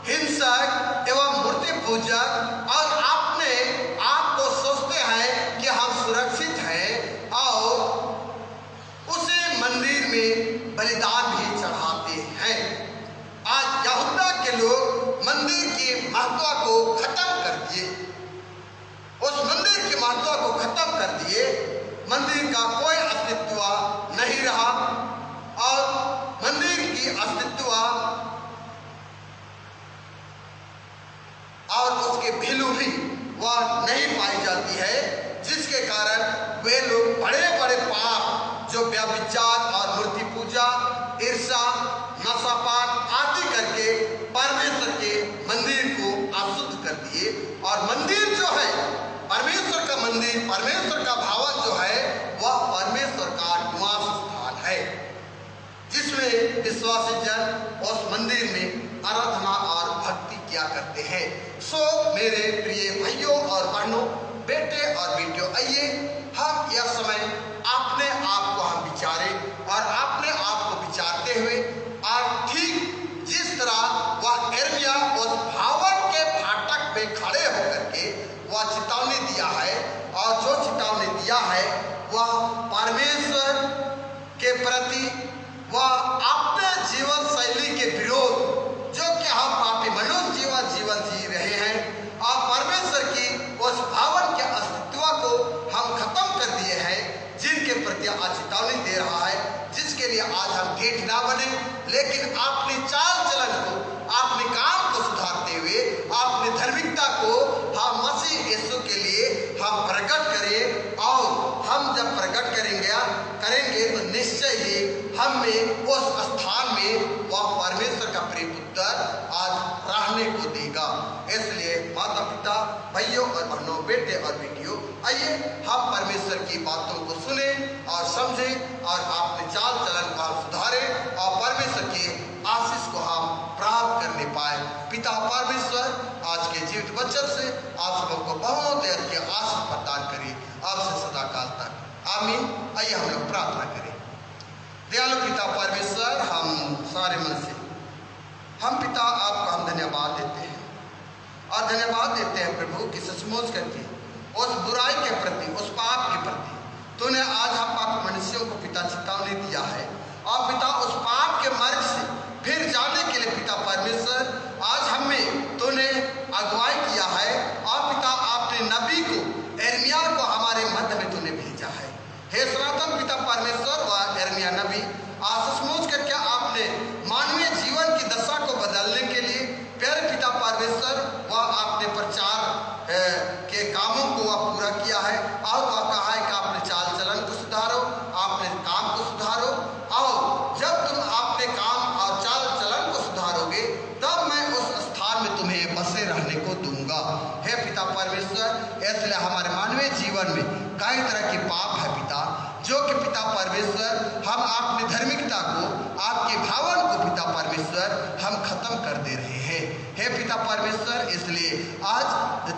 हिंसक एवं मूर्ति पूजक, और अपने आप को सोचते हैं कि हम सुरक्षित हैं और उसे मंदिर में बलिदान भी चढ़ाते हैं। आज यहूदा के लोग मंदिर की महत्व को खत्म कर दिए, मंदिर का कोई अस्तित्व नहीं रहा, और मंदिर की अस्तित्व और उसके वैल्यू भी वह नहीं पाई जाती है, जिसके कारण वे लोग बड़े बड़े पाप जो व्यभिचार और मूर्ति पूजा, ईर्ष्या, नशापान आदि करके परमेश्वर के मंदिर को अशुद्ध कर दिए। और मंदिर जो है परमेश्वर का मंदिर, परमेश्वर का भवन जो है वह परमेश्वर का निवास स्थान है, जिसमें विश्वासी जन उस मंदिर में आराधना और भक्ति किया करते हैं। सो मेरे प्रिय भाइयों और बहनों, बेटे और बेटियों, आइए हम यह समय अपने आप को हम विचारें और अपने आप को विचारते हुए और ठीक जिस तरह वह यिर्मयाह उस भवन के फाटक में खड़े होकर के वह चेतावनी दिया है, और जो चेतावनी दिया है वह परमेश्वर के प्रति, वह अपने जीवन शैली के विरोध, जो कि हम पापी मनुष्य जीवन जी रहे हैं, और परमेश्वर की उस भवन के अस्तित्व को हम खत्म कर दिए हैं, जिनके प्रति आज चेतावनी दे रहा है, जिसके लिए आज हम ढीठ ना बने, लेकिन अपनी चाल चलन को, अपने काम को सुधारते हुए अपनी धार्मिकता को हम मसीह यीशु के लिए हम प्रकट करें। और हम जब प्रकट करेंगे तो निश्चय ही हम में उस स्थान में वह परमेश्वर का प्रिय पुत्र आज रहने को देगा। इसलिए माता पिता, भाइयों और बहनों, बेटे और बेटियों, आइए हम परमेश्वर की बातों को सुने और समझे और अपने चाल चलन को हम सुधारे और परमेश्वर की आशीष को हम प्राप्त करने पाए। पिता परमेश्वर आज के जीवित वचन से आप सबको बहुत अच्छी आशीष प्रदान करिए अब से सदा काल तक, आमीन। आइए हम लोग प्रार्थना करें। दयालु पिता परमेश्वर, हम सारे मन से हम पिता आपको हम धन्यवाद देते हैं और धन्यवाद देते हैं प्रभु कि सचमुच करके उस बुराई के प्रति, उस पाप के प्रति तूने आज हम पाप मनुष्यों को पिता चेतावनी दिया है और पिता उस पाप के मार्ग से फिर जाने के लिए पिता परमेश्वर आज हमें तूने अगुवाई किया है और पिता आपने नबी को यिर्मयाह को हमारे मध्य में तूने भेजा है। हे सनातन पिता परमेश्वर, वह यिर्मयाह नबी आज सचमुच करके आपने मानवीय जीवन की दशा को बदलने के लिए प्यारे पिता परमेश्वर वह आपने प्रचार के कामों को वह पूरा किया है और वह कहा है कि आपने चाल चलन को सुधारो, आपने काम को सुधारो और जब तुम आपने काम और चाल चलन को सुधारोगे तब मैं उस स्थान में तुम्हें बसे रहने को दूंगा। हे पिता परमेश्वर, इसलिए हमारे मानवीय जीवन में कई तरह के पाप है पिता, जो कि पिता परमेश्वर हम अपनी धार्मिकता को, आपके भावन को पिता परमेश्वर हम खत्म कर दे रहे हैं। हे पिता परमेश्वर, इसलिए आज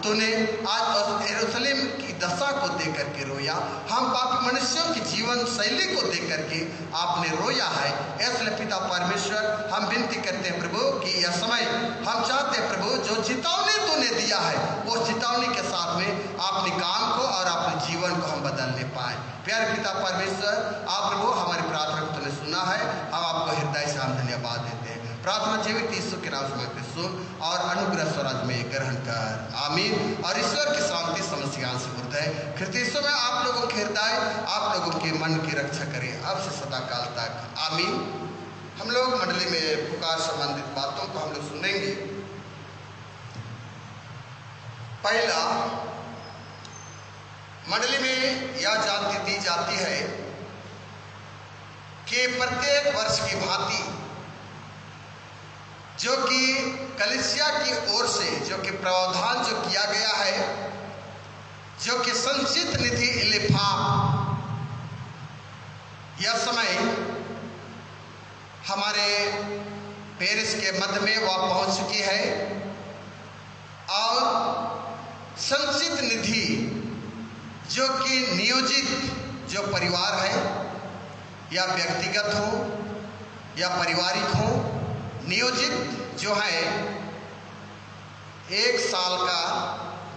तूने आज उस यरूशलेम की दशा को देख करके रोया, हम पापी मनुष्यों की जीवन शैली को देख करके आपने रोया है। इसलिए पिता परमेश्वर हम विनती करते हैं प्रभु कि यह समय हम चाहते हैं प्रभु जो चेतावनी तूने दिया है वो चेतावनी के साथ में अपने काम को और अपने जीवन को हम बदलने पाए। प्यारे पिता परमेश्वर, आप प्रभु हमारी प्रार्थना को तूने सुना है, हम आपको हृदय से हम धन्यवाद देते हैं। प्रार्थना जीवित यीशु के नाम से सुन और अनुग्रह स्वराज में ग्रहण कर, आमीन। और ईश्वर की शांति समस्या से मुक्त है ख्रिस्त में आप लोगों के हृदय, आप लोगों के मन की रक्षा करें अब से सदा काल तक, आमीन। हम लोग मंडली में पुकार संबंधित बातों को हम लोग सुनेंगे। पहला, मंडली में यह जानती दी जाती है कि प्रत्येक वर्ष की भांति जो कि कलीसिया की ओर से जो कि प्रावधान जो किया गया है, जो कि संचित निधि इलेफाफ, यह समय हमारे पेरिस के मध्य में वह पहुंच चुकी है और संचित निधि जो कि नियोजित जो परिवार है या व्यक्तिगत हो या पारिवारिक हो, नियोजित जो है 1 साल का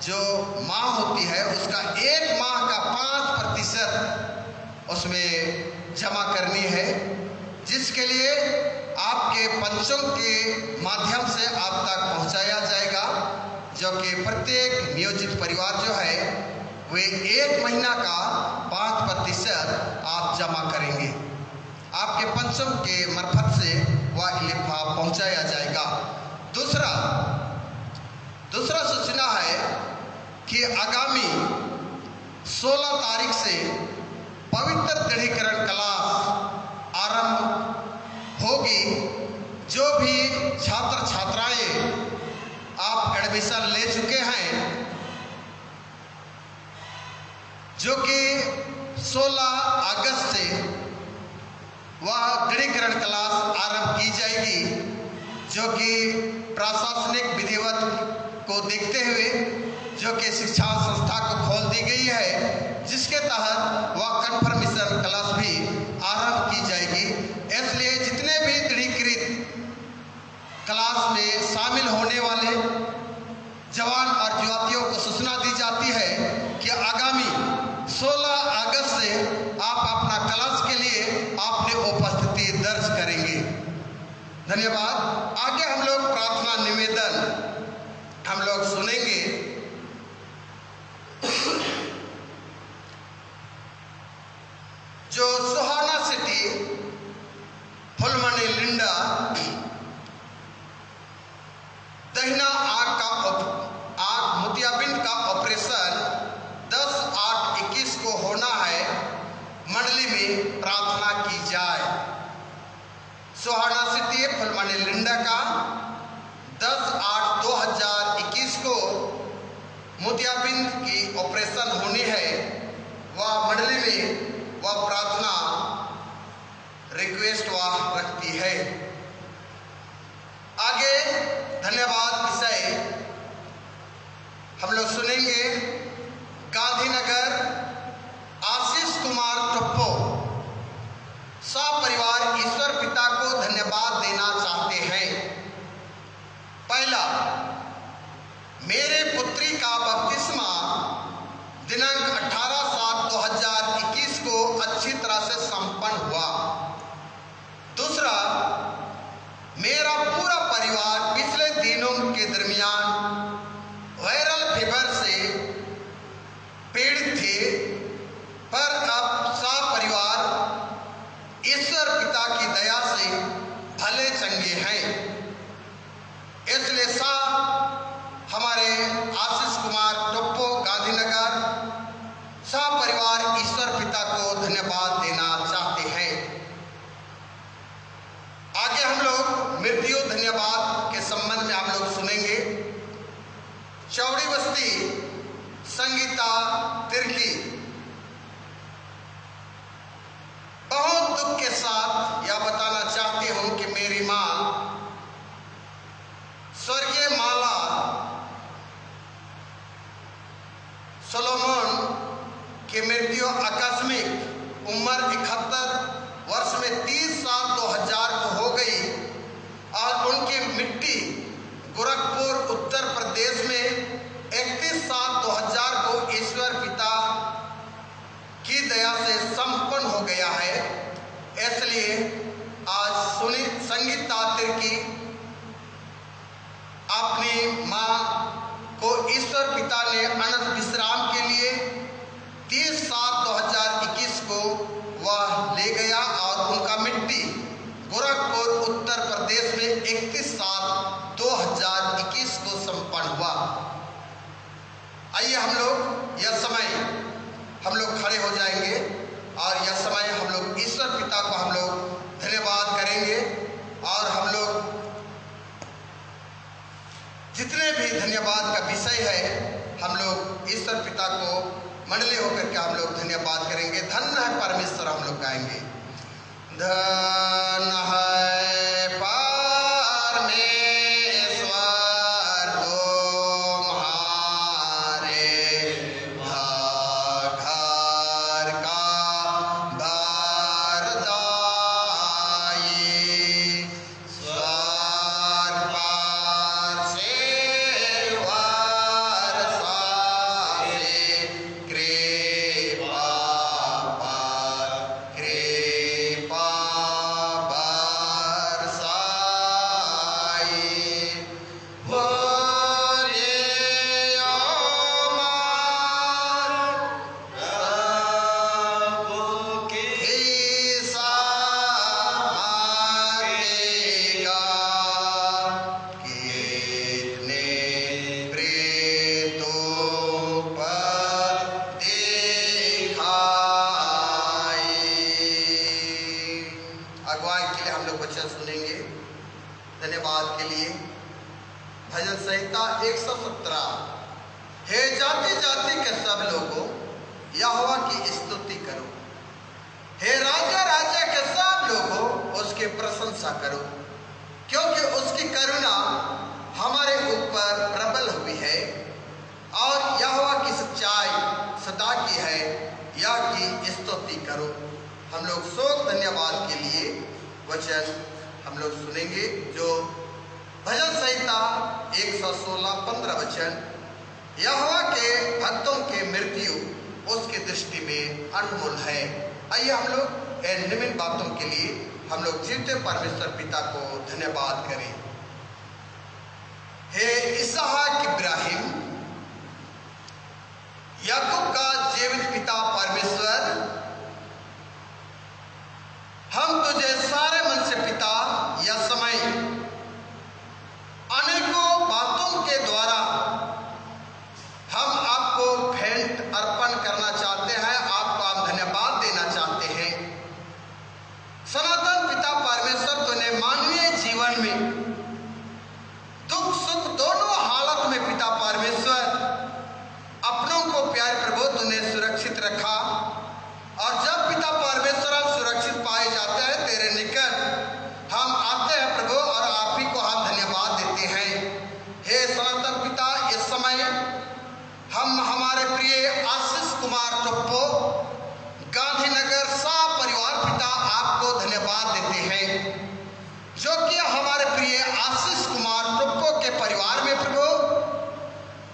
जो माह होती है उसका 1 माह का 5% उसमें जमा करनी है, जिसके लिए आपके पंचों के माध्यम से आप तक पहुंचाया जाएगा, जो कि प्रत्येक नियोजित परिवार जो है वे 1 महीना का 5% आप जमा करेंगे। आपके पंचम के मार्फत से वह लिफाफा पहुंचाया जाएगा। दूसरा सूचना है कि आगामी 16 तारीख से पवित्र दृढ़ीकरण क्लास आरंभ होगी। जो भी छात्र छात्राएं आप एडमिशन ले चुके हैं, जो कि 16 अगस्त से वह दृढ़ीकरण क्लास आरंभ की जाएगी, जो कि प्रशासनिक विधिवत को देखते हुए जो कि शिक्षा संस्था को खोल दी गई है, जिसके तहत वह कन्फर्मेशन क्लास भी आरंभ की जाएगी। इसलिए जितने भी दृढ़ीकृत क्लास में शामिल होने वाले जवान और युवतियों को सूचना दी जाती है कि आगामी 16 अगस्त से आप अपना क्लास के लिए अपनी उपस्थिति दर्ज करेंगे। धन्यवाद। आगे हम लोग प्रार्थना निवेदन हम लोग सुनेंगे। जो सुहाना सिटी फुलमनी लिंडा दहिना आंख मोतियाबिंद का ऑपरेशन 10/8/21 को होना है, मंडली में प्रार्थना की जाए। सुहाना सिटी फुलमनी लिंडा का 10/8/2021 को मोतियाबिंद की ऑपरेशन होनी है, वह मंडली में वह प्रार्थना रिक्वेस्ट वह रखती है। आगे धन्यवाद विषय हम लोग सुनेंगे। गांधीनगर आशीष कुमार टप्पो सपरिवार ईश्वर पिता को धन्यवाद देना चाहते हैं। पहला, मेरे पुत्री का बपतिस्मा दिनांक 18/7/2021 को अच्छी तरह से संपन्न हुआ। दूसरा, मेरा पूरा परिवार पिछले दिनों के दरमियान वायरल फीवर से पीड़ित थे, पर अब सपरिवार ईश्वर पिता की दया से भले चंगे हैं। इसलिए हमारे आशीष कुमार टप्पो गांधीनगर सपरिवार ईश्वर पिता को धन्यवाद देना चाहते हैं। आगे हम लोग मृत्यु धन्यवाद के संबंध में हम लोग सुनेंगे। चौड़ी बस्ती संगीता तिर्की बहुत दुख के साथ यह बताना चाहती हूं कि मेरी मां स्वर्गीय माला सोलोमन की मृत्यु आकस्मिक उम्र 71 वर्ष में 30/7/2000 को हो गई और उनकी मिट्टी गोरखपुर उत्तर प्रदेश में 31/7/2000 को ईश्वर पिता की दया से संपन्न हो गया है। इसलिए आज संगीता तिर्की अपनी मां को ईश्वर पिता ने अनंत विश्राम के लिए 30/7/2021 को वह ले गया और उनका मिट्टी गोरखपुर उत्तर प्रदेश में 31/7/2021 को संपन्न हुआ। आइए हम लोग यह समय हम लोग खड़े हो जाएंगे और यह समय हम लोग ईश्वर पिता को हम लोग धन्यवाद करेंगे और हम लोग जितने भी धन्यवाद का विषय है हम लोग ईश्वर पिता को मंडली होकर के हम लोग धन्यवाद करेंगे। धन्य है परमेश्वर हम लोग गाएंगे। धन्य है परमेश्वर तुम्हारे घर का बरदाई, स्वर्ग पर से वर्षाए कृपा पर कृपा बरसाई। बोले ओ प्रभु की ईसा मांगेगा, कितने प्रेतों पर दिखाई। अगुवाई के लिए हम लोग वचन सुनेंगे। धन्यवाद के लिए भजन संहिता 117। हे जाति जाति के सब लोगों यहोवा की स्तुति करो, हे राजा राजा के सब लोगों उसकी प्रशंसा करो, क्योंकि उसकी करुणा हमारे ऊपर प्रबल हुई है और यहोवा की सच्चाई सदा की है, यह की स्तुति करो। हम लोग शोक धन्यवाद के लिए वचन हम लोग सुनेंगे जो भजन संहिता 116-15 वचन। यहोवा के भक्तों की मृत्यु उसकी दृष्टि में अनमोल है। आइए हम लोग इन निम्न बातों के लिए हम लोग जीवते परमेश्वर पिता को धन्यवाद करें। हे इसहाक इब्राहिम याकूब का जीवित पिता परमेश्वर, हम तुझे सारे मन से पिता यह समय अनेकों बातों के द्वारा हम आपको भेंट अर्पण करना चाहते हैं, आपको हम धन्यवाद देना चाहते हैं। सनातन पिता परमेश्वर तूने मानवीय जीवन में दुख सुख दोनों हालत में पिता परमेश्वर प्रिय आशीष कुमार टोप्पो, गांधीनगर सा परिवार पिता आपको धन्यवाद देते हैं, जो कि हमारे प्रिय आशीष कुमार टोप्पो के परिवार में प्रभु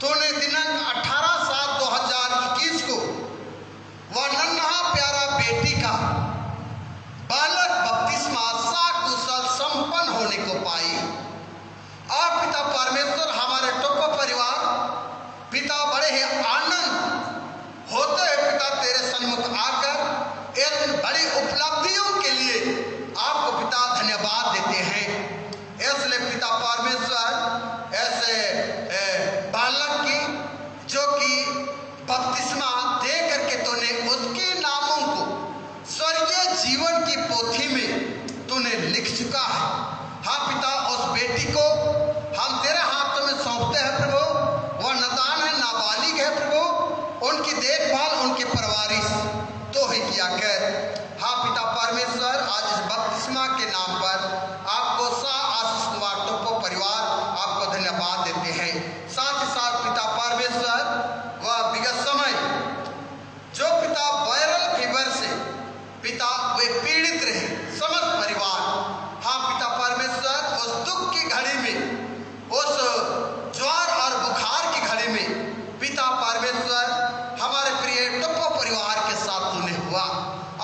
तूने दिनांक 18/7/2021 को वह नन्हा प्यारा बेटी का बालक बपतिस्मा साकुशल संपन्न होने को पाई। और पिता परमेश्वर हमारे टोप्पो परिवार पिता बड़े ही आनंद होते हैं पिता तेरे सन्मुख आकर इन बड़ी उपलब्धियों के लिए आपको पिता धन्यवाद देते हैं। इसलिए पिता परमेश्वर ऐसे बालक की जो कि बपतिस्मा दे करके तूने उसके नामों को स्वर्गीय जीवन की पोथी में तूने लिख चुका है। हाँ पिता, उस बेटी को हम तेरे हाथों में सौंपते हैं प्रभु। वह नादान है, नाबालिग है प्रभु, उनकी देखभाल उनके परवरिश तो ही किया कर। हाँ पिता परमेश्वर, आज इस बपतिस्मा के नाम पर आपको सा आशीष कुमार टोप्पो परिवार आपको धन्यवाद देते हैं। साथ ही साथ पिता परमेश्वर वह विगत समय जो पिता वायरल फीवर से पिता वे पीड़ित रहे समस्त परिवार, हाँ पिता परमेश्वर उस दुख की घड़ी में, उस ज्वर और बुखार की घड़ी में पिता परमेश्वर हमारे प्रिय टोप्पो परिवार के साथ तूने हुआ।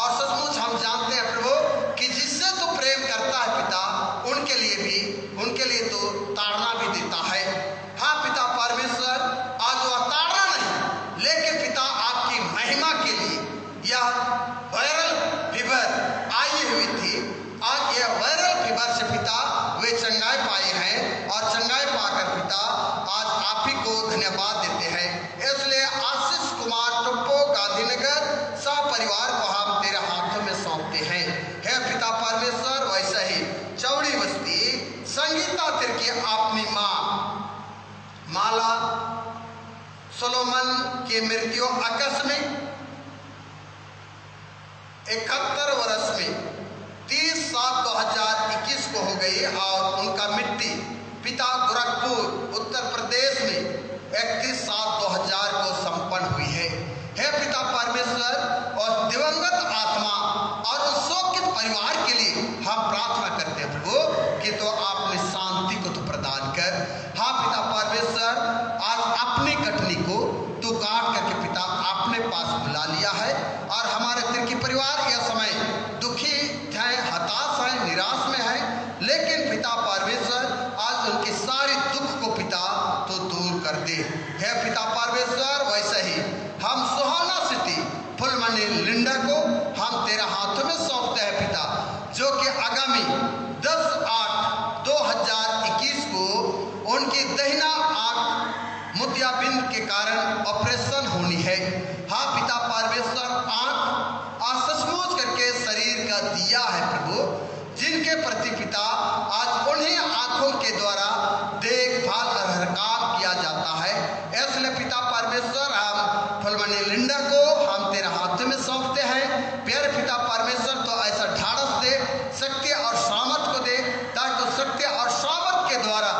और सचमुच हम जानते हैं प्रभु कि जिससे तू प्रेम करता है पिता उनके लिए तो ताड़ना भी देता है। हाँ पिता परमेश्वर, आज वह ताड़ना नहीं लेकिन पिता आपकी महिमा के लिए यह वायरल फीवर आई हुई थी। आज यह वायरल फीवर से पिता वे चंगाई पाए हैं और चंगाई पाकर पिता आज आप ही को धन्यवाद देते हैं। इसलिए आशीष कुमार टोप्पो गांधीनगर सह परिवार को हम तेरे हाथों में सौंपते हैं। हे पिता परमेश्वर, वैसे ही चौड़ी बस्ती संगीता तिर्की अपनी माँ माला सोलोमन की मृत्यु आकस्मिक 71 वर्ष में 30/7/2021 को हो गई और उनका मृत्यु पिता गोरखपुर उत्तर प्रदेश में 31/7/2000 को संपन्न हुई है। हे पिता परमेश्वर, और दिवंगत आत्मा और उस शोकित परिवार के लिए हम प्रार्थना करते हैं प्रभु कि तो आपने शांति को तो प्रदान कर। हाँ पिता परमेश्वर, आज अपनी कटनी को तू काट करके पिता अपने पास बुला लिया है और हमारे तिर्की परिवार यह समय दुखी है, हताश है, निराश में है, लेकिन पिता परमेश्वर आज उनके सारे दुख को पिता तो दूर कर दे। हे पिता परमेश्वर, वैसे ही हम सुहाना सिटी फुलमणि लिंडा को हम तेरे हाथों में सौंपते हैं पिता, जो कि आगामी 10/8/2021 को उनकी दहिना आंख मोतियाबिंद के कारण ऑपरेशन होनी है। हाँ पिता परमेश्वर, आंख और सचमुच करके शरीर का दिया है प्रभु, जिनके प्रति पिता आज उन्हीं आंखों के द्वारा देखभाल और हर काम किया जाता है। इसलिए पिता परमेश्वर, हम फुलमणि लिंडा को हम तेरे हाथों में सौंपते हैं। प्यारे पिता परमेश्वर, तो ऐसा ढाढ़स दे, शक्ति और सामर्थ को दे, ताकि उस शक्ति और सामर्थ के द्वारा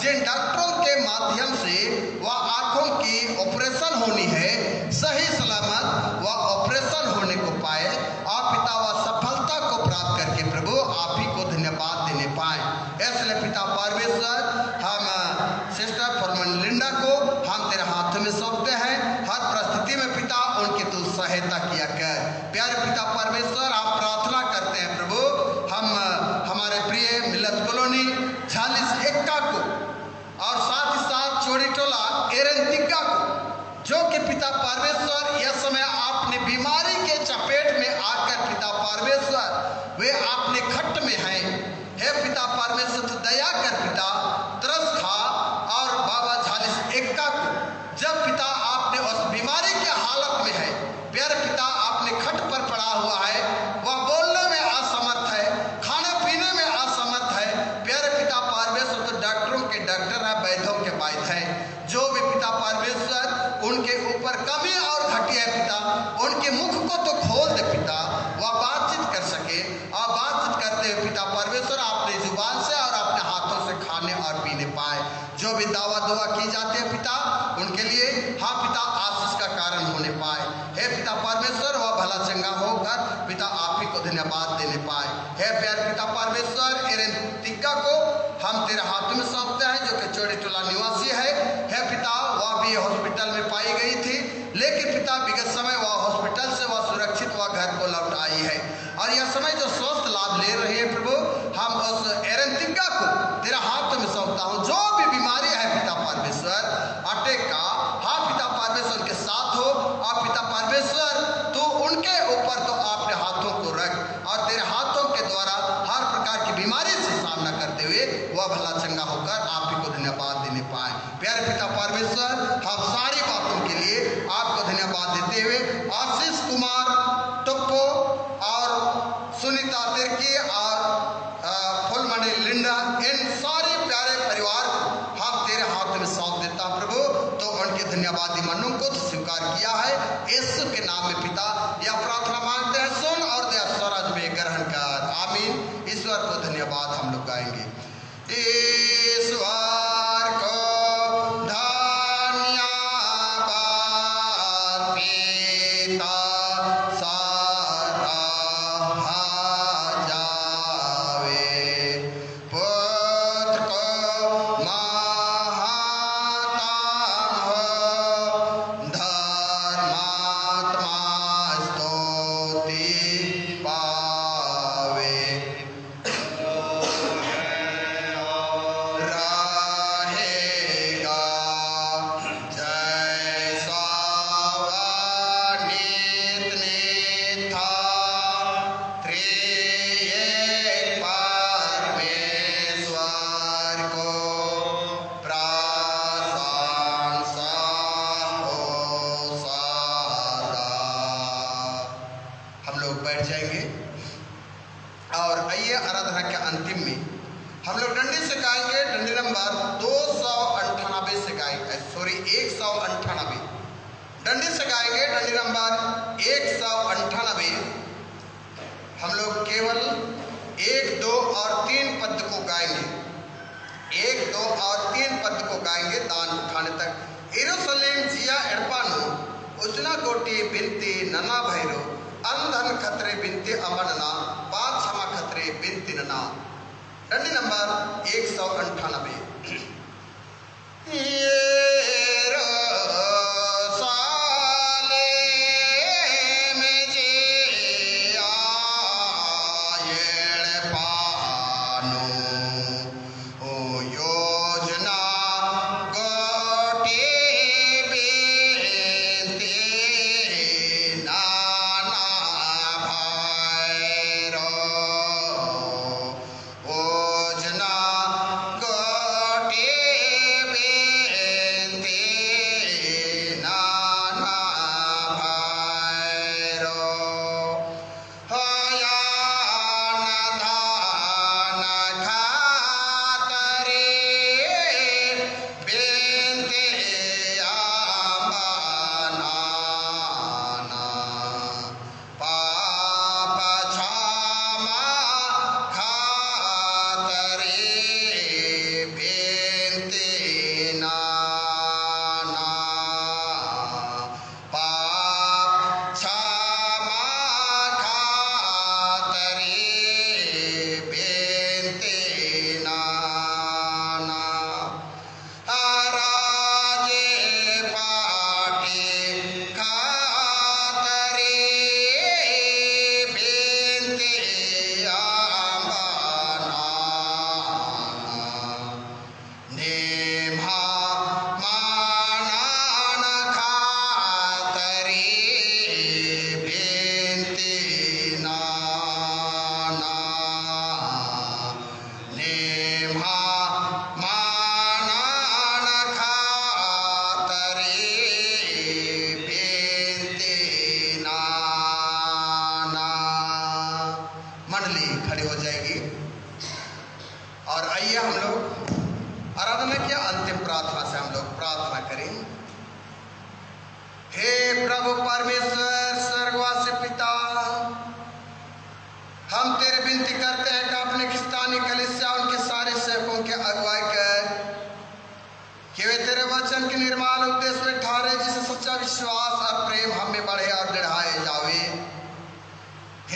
जिन डॉक्टरों के माध्यम से वह आंखों की ऑपरेशन होनी है, सही सलामत वह ऑपरेशन होने को पाए और पिता वह सफलता को प्राप्त करके प्रभु आप ही को धन्यवाद देने पाए। इसलिए पिता परमेश्वर, हम सिस्टर फुलमणि लिंडा को हम तेरे हाथों में सौंपते हैं। हर परिस्थिति में पिता उनकी तू सहायता किया कर। प्यारे पिता परमेश्वर, आप प्रार्थना करते हैं प्रभु, हम हमारे प्रिय मिलत कॉलोनी 40 को और साथ ही साथ चोरी टोला एरंतिका को, जो कि पिता परमेश्वर यह समय आपने बीमारी के चपेट में आकर पिता परमेश्वर वे आपने खट्ट में हैं। हे पिता परमेश्वर, तो दया कर पिता, तरस खा। और बाबा 40 को जब पिता आपने उस बीमारी के हालत में है, प्यारे पिता आपने खट पर पड़ा हुआ है, वह बोलने में असमर्थ है, खाने पीने में असमर्थ है। प्यारे पिता परमेश्वर, तो डॉक्टरों के डॉक्टर है, वैद्यों के वैद्य है, जो भी पिता परमेश्वर उनके ऊपर कमी और घटी है पिता, उनके मुख को तो खोल दे पिता, वह बातचीत कर सके। और बातचीत करते हुए पिता परमेश्वर अपने जुबान से और अपने हाथों से खाने और पीने पाए। जो भी दावा दुआ की जाती है पिता, उनके लिए हाँ पिता आशीष का भला चंगा होकर पिता आप ही को धन्यवाद देने पाए। हे प्यारे पिता परमेश्वर, एरेंटिका को हम तेरे हाथ में सौंपते हैं जो कि चौड़ी टोला निवासी है। हे पिता, वह भी हॉस्पिटल में पाई गई थी, लेकिन पिता विगत समय वह हॉस्पिटल से वह सुरक्षित वह घर को लौट आई है और यह समय जो स्वस्थ लाभ ले रही है प्रभु, हम उस एरेंटिका को तेरा हाथ में सौंपता हूँ। जो भी बीमारी है पिता परमेश्वर, अटैक का, हाँ पिता परमेश्वर के साथ हो और पिता परमेश्वर तू उनके ऊपर तो अपने हाथों को रख और तेरे हाथों के द्वारा हर प्रकार की बीमारी से सामना करते हुए वह भला चंगा होकर आप ही को धन्यवाद देने पाए। प्यारे पिता परमेश्वर, हम सारी बातों के लिए आपको धन्यवाद देते हुए आशीष कुमार टप्पो और सुनीता तिर्की और फुलमणि लिंडा, इन सारे प्यारे परिवार को हम तेरे हाथ में सौंप देता प्रभु। तो उनके धन्यवादी मनों को तो स्वीकार किया है, यीशु के नाम में पिता यह प्रार्थना मांगते हैं, सुन और दया स्वराज में ग्रहण कर, आमीन। ईश्वर को धन्यवाद हम लोग गाएंगे। ईश्वर को हम लोग केवल 1, 2 और 3 पद को गाएंगे, 1, 2 और 3 पद को गाएंगे दान उठाने तक। यरूशलेम जिया एड़पानु उजना गोटी बिनती नना भैरो अंधन खतरे बिनती अमनना पाँच क्षमा खतरे बिनती नना। डंडी नंबर 198।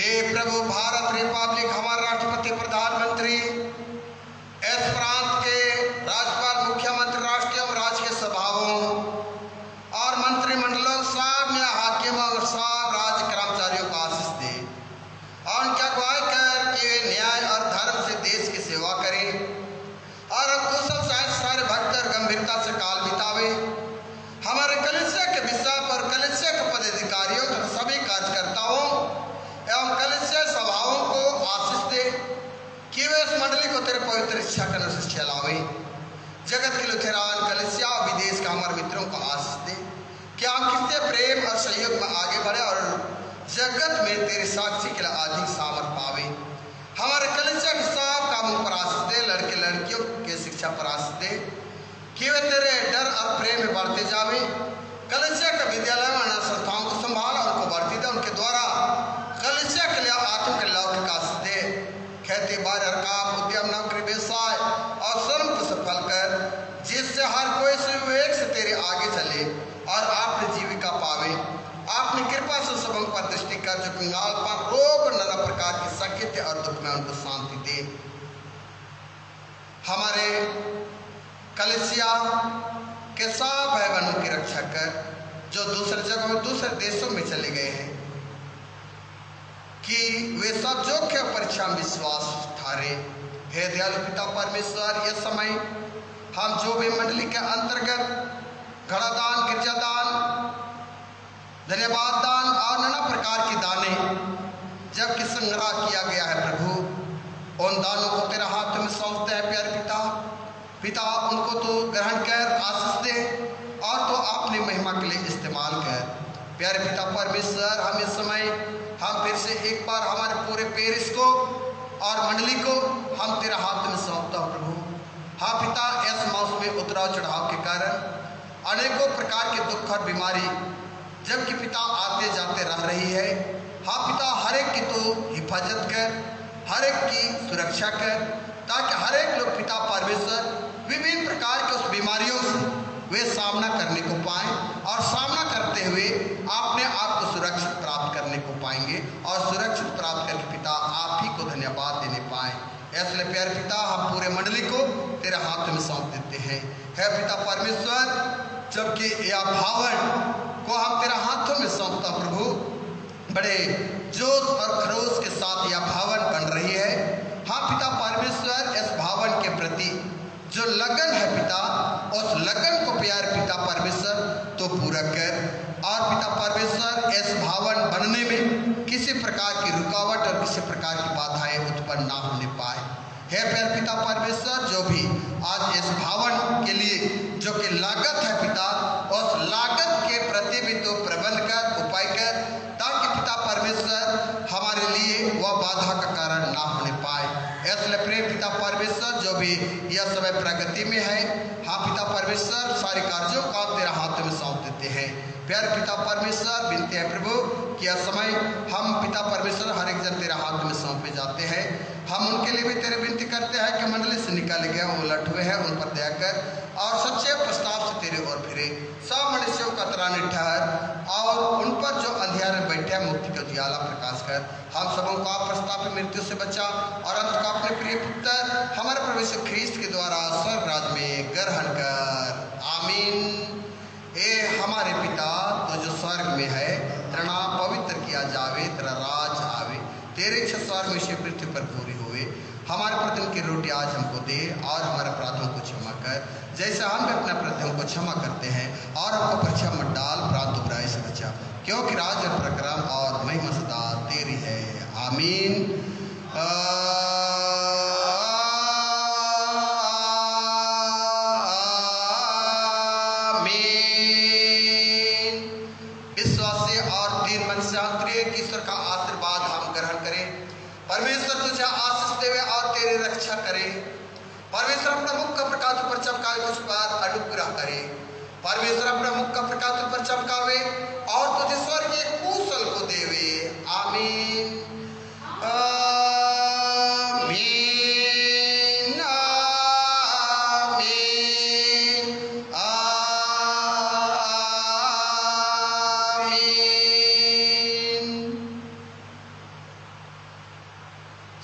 हे प्रभु, भारत रिपब्लिक, हमारे राष्ट्रपति, प्रधानमंत्री, इस प्रांत के राज्यपाल, मुख्यमंत्री, राष्ट्रीय एवं राज्य के सभाओं और मंत्रिमंडलों, सब में हाकिमों और सब राज्य कर्मचारियों को आशीष दे और उनकी अगुवाई कर कि वे न्याय और धर्म से देश की सेवा करें और कुशल सारे भक्त और गंभीरता से काल बितावे। हमारे कलीसिया के बिशप और कलीसिया के पदाधिकारियों तथा सभी कार्यकर्ताओं एवं कलीसिया सभाओं को आशीष दे कि वे इस मंडली को तेरे पवित्र इच्छा के अनुसार चलावे। जगत के लुथेरान कलीसिया और विदेश के हमारे मित्रों को आशीष दे कि हम किससे प्रेम और सहयोग में आगे बढ़े और जगत में तेरे साक्षी के लिए अधिक सामर्थ पावे। हमारे कलीसिया के सब कामों पर आशीष दे, लड़के लड़कियों के शिक्षा पर आशीष दे कि वे तेरे डर और प्रेम में बढ़ते जावे। कलीसिया के विद्यालय में संस्थाओं को संभाल और उनको बढ़ती दे, उनके द्वारा कलीसिया के लिए आत्म के लौकिक आशीष दे। खेती बाड़ी और काम, उद्यम, नौकरी, व्यवसाय और श्रम को सफल कर जिससे हर कोई विवेक से तेरे आगे चले और अपनी जीविका पावे। अपनी कृपा से सबों पर दृष्टि कर जो कंगालपन, रोग और नाना प्रकार की संकट और दुख में उनको शांति दे। हमारे कलीसिया के सब भाई बहनों की रक्षा कर जो दूसरे जगहों, दूसरे देशों में चले गए हैं, कि वे सब जोखिम परीक्षा में विश्वास ठारे। हे दयालु पिता परमेश्वर, ये समय हम जो भी मंडली के अंतर्गत घड़ादान, गिरजादान, धन्यवाद दान और नाना प्रकार के दाने जबकि संग्रह किया गया है प्रभु, उन दानों को तेरा हाथ में सौंपते हैं। प्यारे पिता, उनको तो ग्रहण कर आशीष दे और तो अपनी महिमा के लिए इस्तेमाल कर। प्यारे पिता परमेश्वर, हम इस समय हम फिर से एक बार हमारे पूरे पेरिस को और मंडली को हम तेरा हाथ में सौंपता हूँ प्रभु। हाँ पिता, इस मौसम में उतराव चढ़ाव के कारण अनेकों प्रकार के दुख और बीमारी जबकि पिता आते जाते रह रही है। हाँ पिता, हर एक की तो हिफाजत कर, हर एक की सुरक्षा कर, ताकि हर एक लोग पिता परमेश्वर विभिन्न प्रकार के उस बीमारियों से वे सामना करने को पाएं और सामना करते हुए अपने आप को सुरक्षित प्राप्त करने को पाएंगे और सुरक्षित प्राप्त करके पिता आप ही को धन्यवाद देने पाएं। इसलिए प्यारे पिता, हम पूरे मंडली को तेरे हाथ में सौंप देते हैं। है पिता परमेश्वर, जबकि यह भावन को हम तेरा हाथों में सौंपता प्रभु, बड़े जोश और खरोश के साथ यह भावन बन रही है। हाँ पिता परमेश्वर, इस भावन के प्रति जो लगन है पिता, उस लगन को प्यार पिता परमेश्वर तो पूरा कर और पिता परमेश्वर इस भावन बनने में किसी प्रकार की रुकावट और किसी प्रकार की बाधाएं उत्पन्न ना होने पाए। हे प्यार पिता परमेश्वर, जो भी आज इस भावन के लिए जो कि लागत है पिता, उस लागत के प्रति भी तो प्रबंध कर, उपाय कर, ताकि पिता परमेश्वर हमारे लिए वह बाधा का कारण ना होने पाए। इसलिए प्रेम पिता परमेश्वर, जो भी यह समय प्रगति में है, हाँ पिता परमेश्वर, सारे कार्यों को आप तेरा हाथ में सौंप देते हैं। प्यारे पिता परमेश्वर, विनती है प्रभु कि यह समय हम पिता परमेश्वर हर एक जन तेरा हाथ में सौंपे जाते हैं। हम उनके लिए भी तेरे विनती करते हैं कि मंडली से निकाले गए उलट हुए हैं, उन पर दया कर और सच्चे प्रस्ताव से तेरे ओर फिरे। सब मनुष्यों का तराने ठहर और उन पर जो अंधियारे में बैठे हैं मुक्ति का उजियाला प्रकाश कर। हम सबों को आप प्रस्ताव मृत्यु से बचा और अंत को अपने प्रिय पुत्र हमारे प्रभु यीशु ख्रीस्त के द्वारा स्वर्ग राज में ग्रहण कर। आमीन। ए हमारे पिता तो जो स्वर्ग में है, तेरा नाम पवित्र किया जावे, तेरा राज आवे, तेरी इच्छा स्वर्ग में से पृथ्वी पर पूरी हुए। हमारे प्रतिदिन की रोटी आज हमको दे और हमारे अपराधों को क्षमा कर, जैसे हम भी अपने अपराधों को क्षमा करते हैं, और हमको परीक्षा मत डाल, परंतु बुराई से बचा, क्योंकि राज और प्रक्रम और महिमा सदा तेरी है। आमीन। ईश्वर का आशीर्वाद हम ग्रहण करें। परमेश्वर तुझे आशीष देवे और तेरी रक्षा करे। परमेश्वर अपना मुख का प्रकाश पर चमकावे, तुझ पर अनुग्रह करे। परमेश्वर अपना मुख का प्रकाश पर चमकावे और तुझे स्वर्गीय कुशल को देवे। आमीन।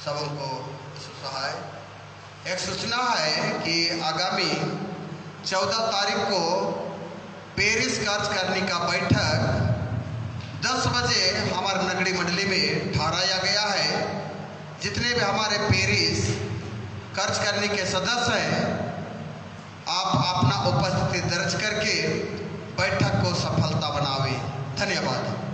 सबों को सहाय। एक सूचना है कि आगामी 14 तारीख को पेरिस कार्य करने का बैठक 10 बजे हमारे नगरी मंडली में ठहराया गया है। जितने भी हमारे पेरिस कार्य करने के सदस्य हैं, आप अपना उपस्थिति दर्ज करके बैठक को सफलता बनावे। धन्यवाद।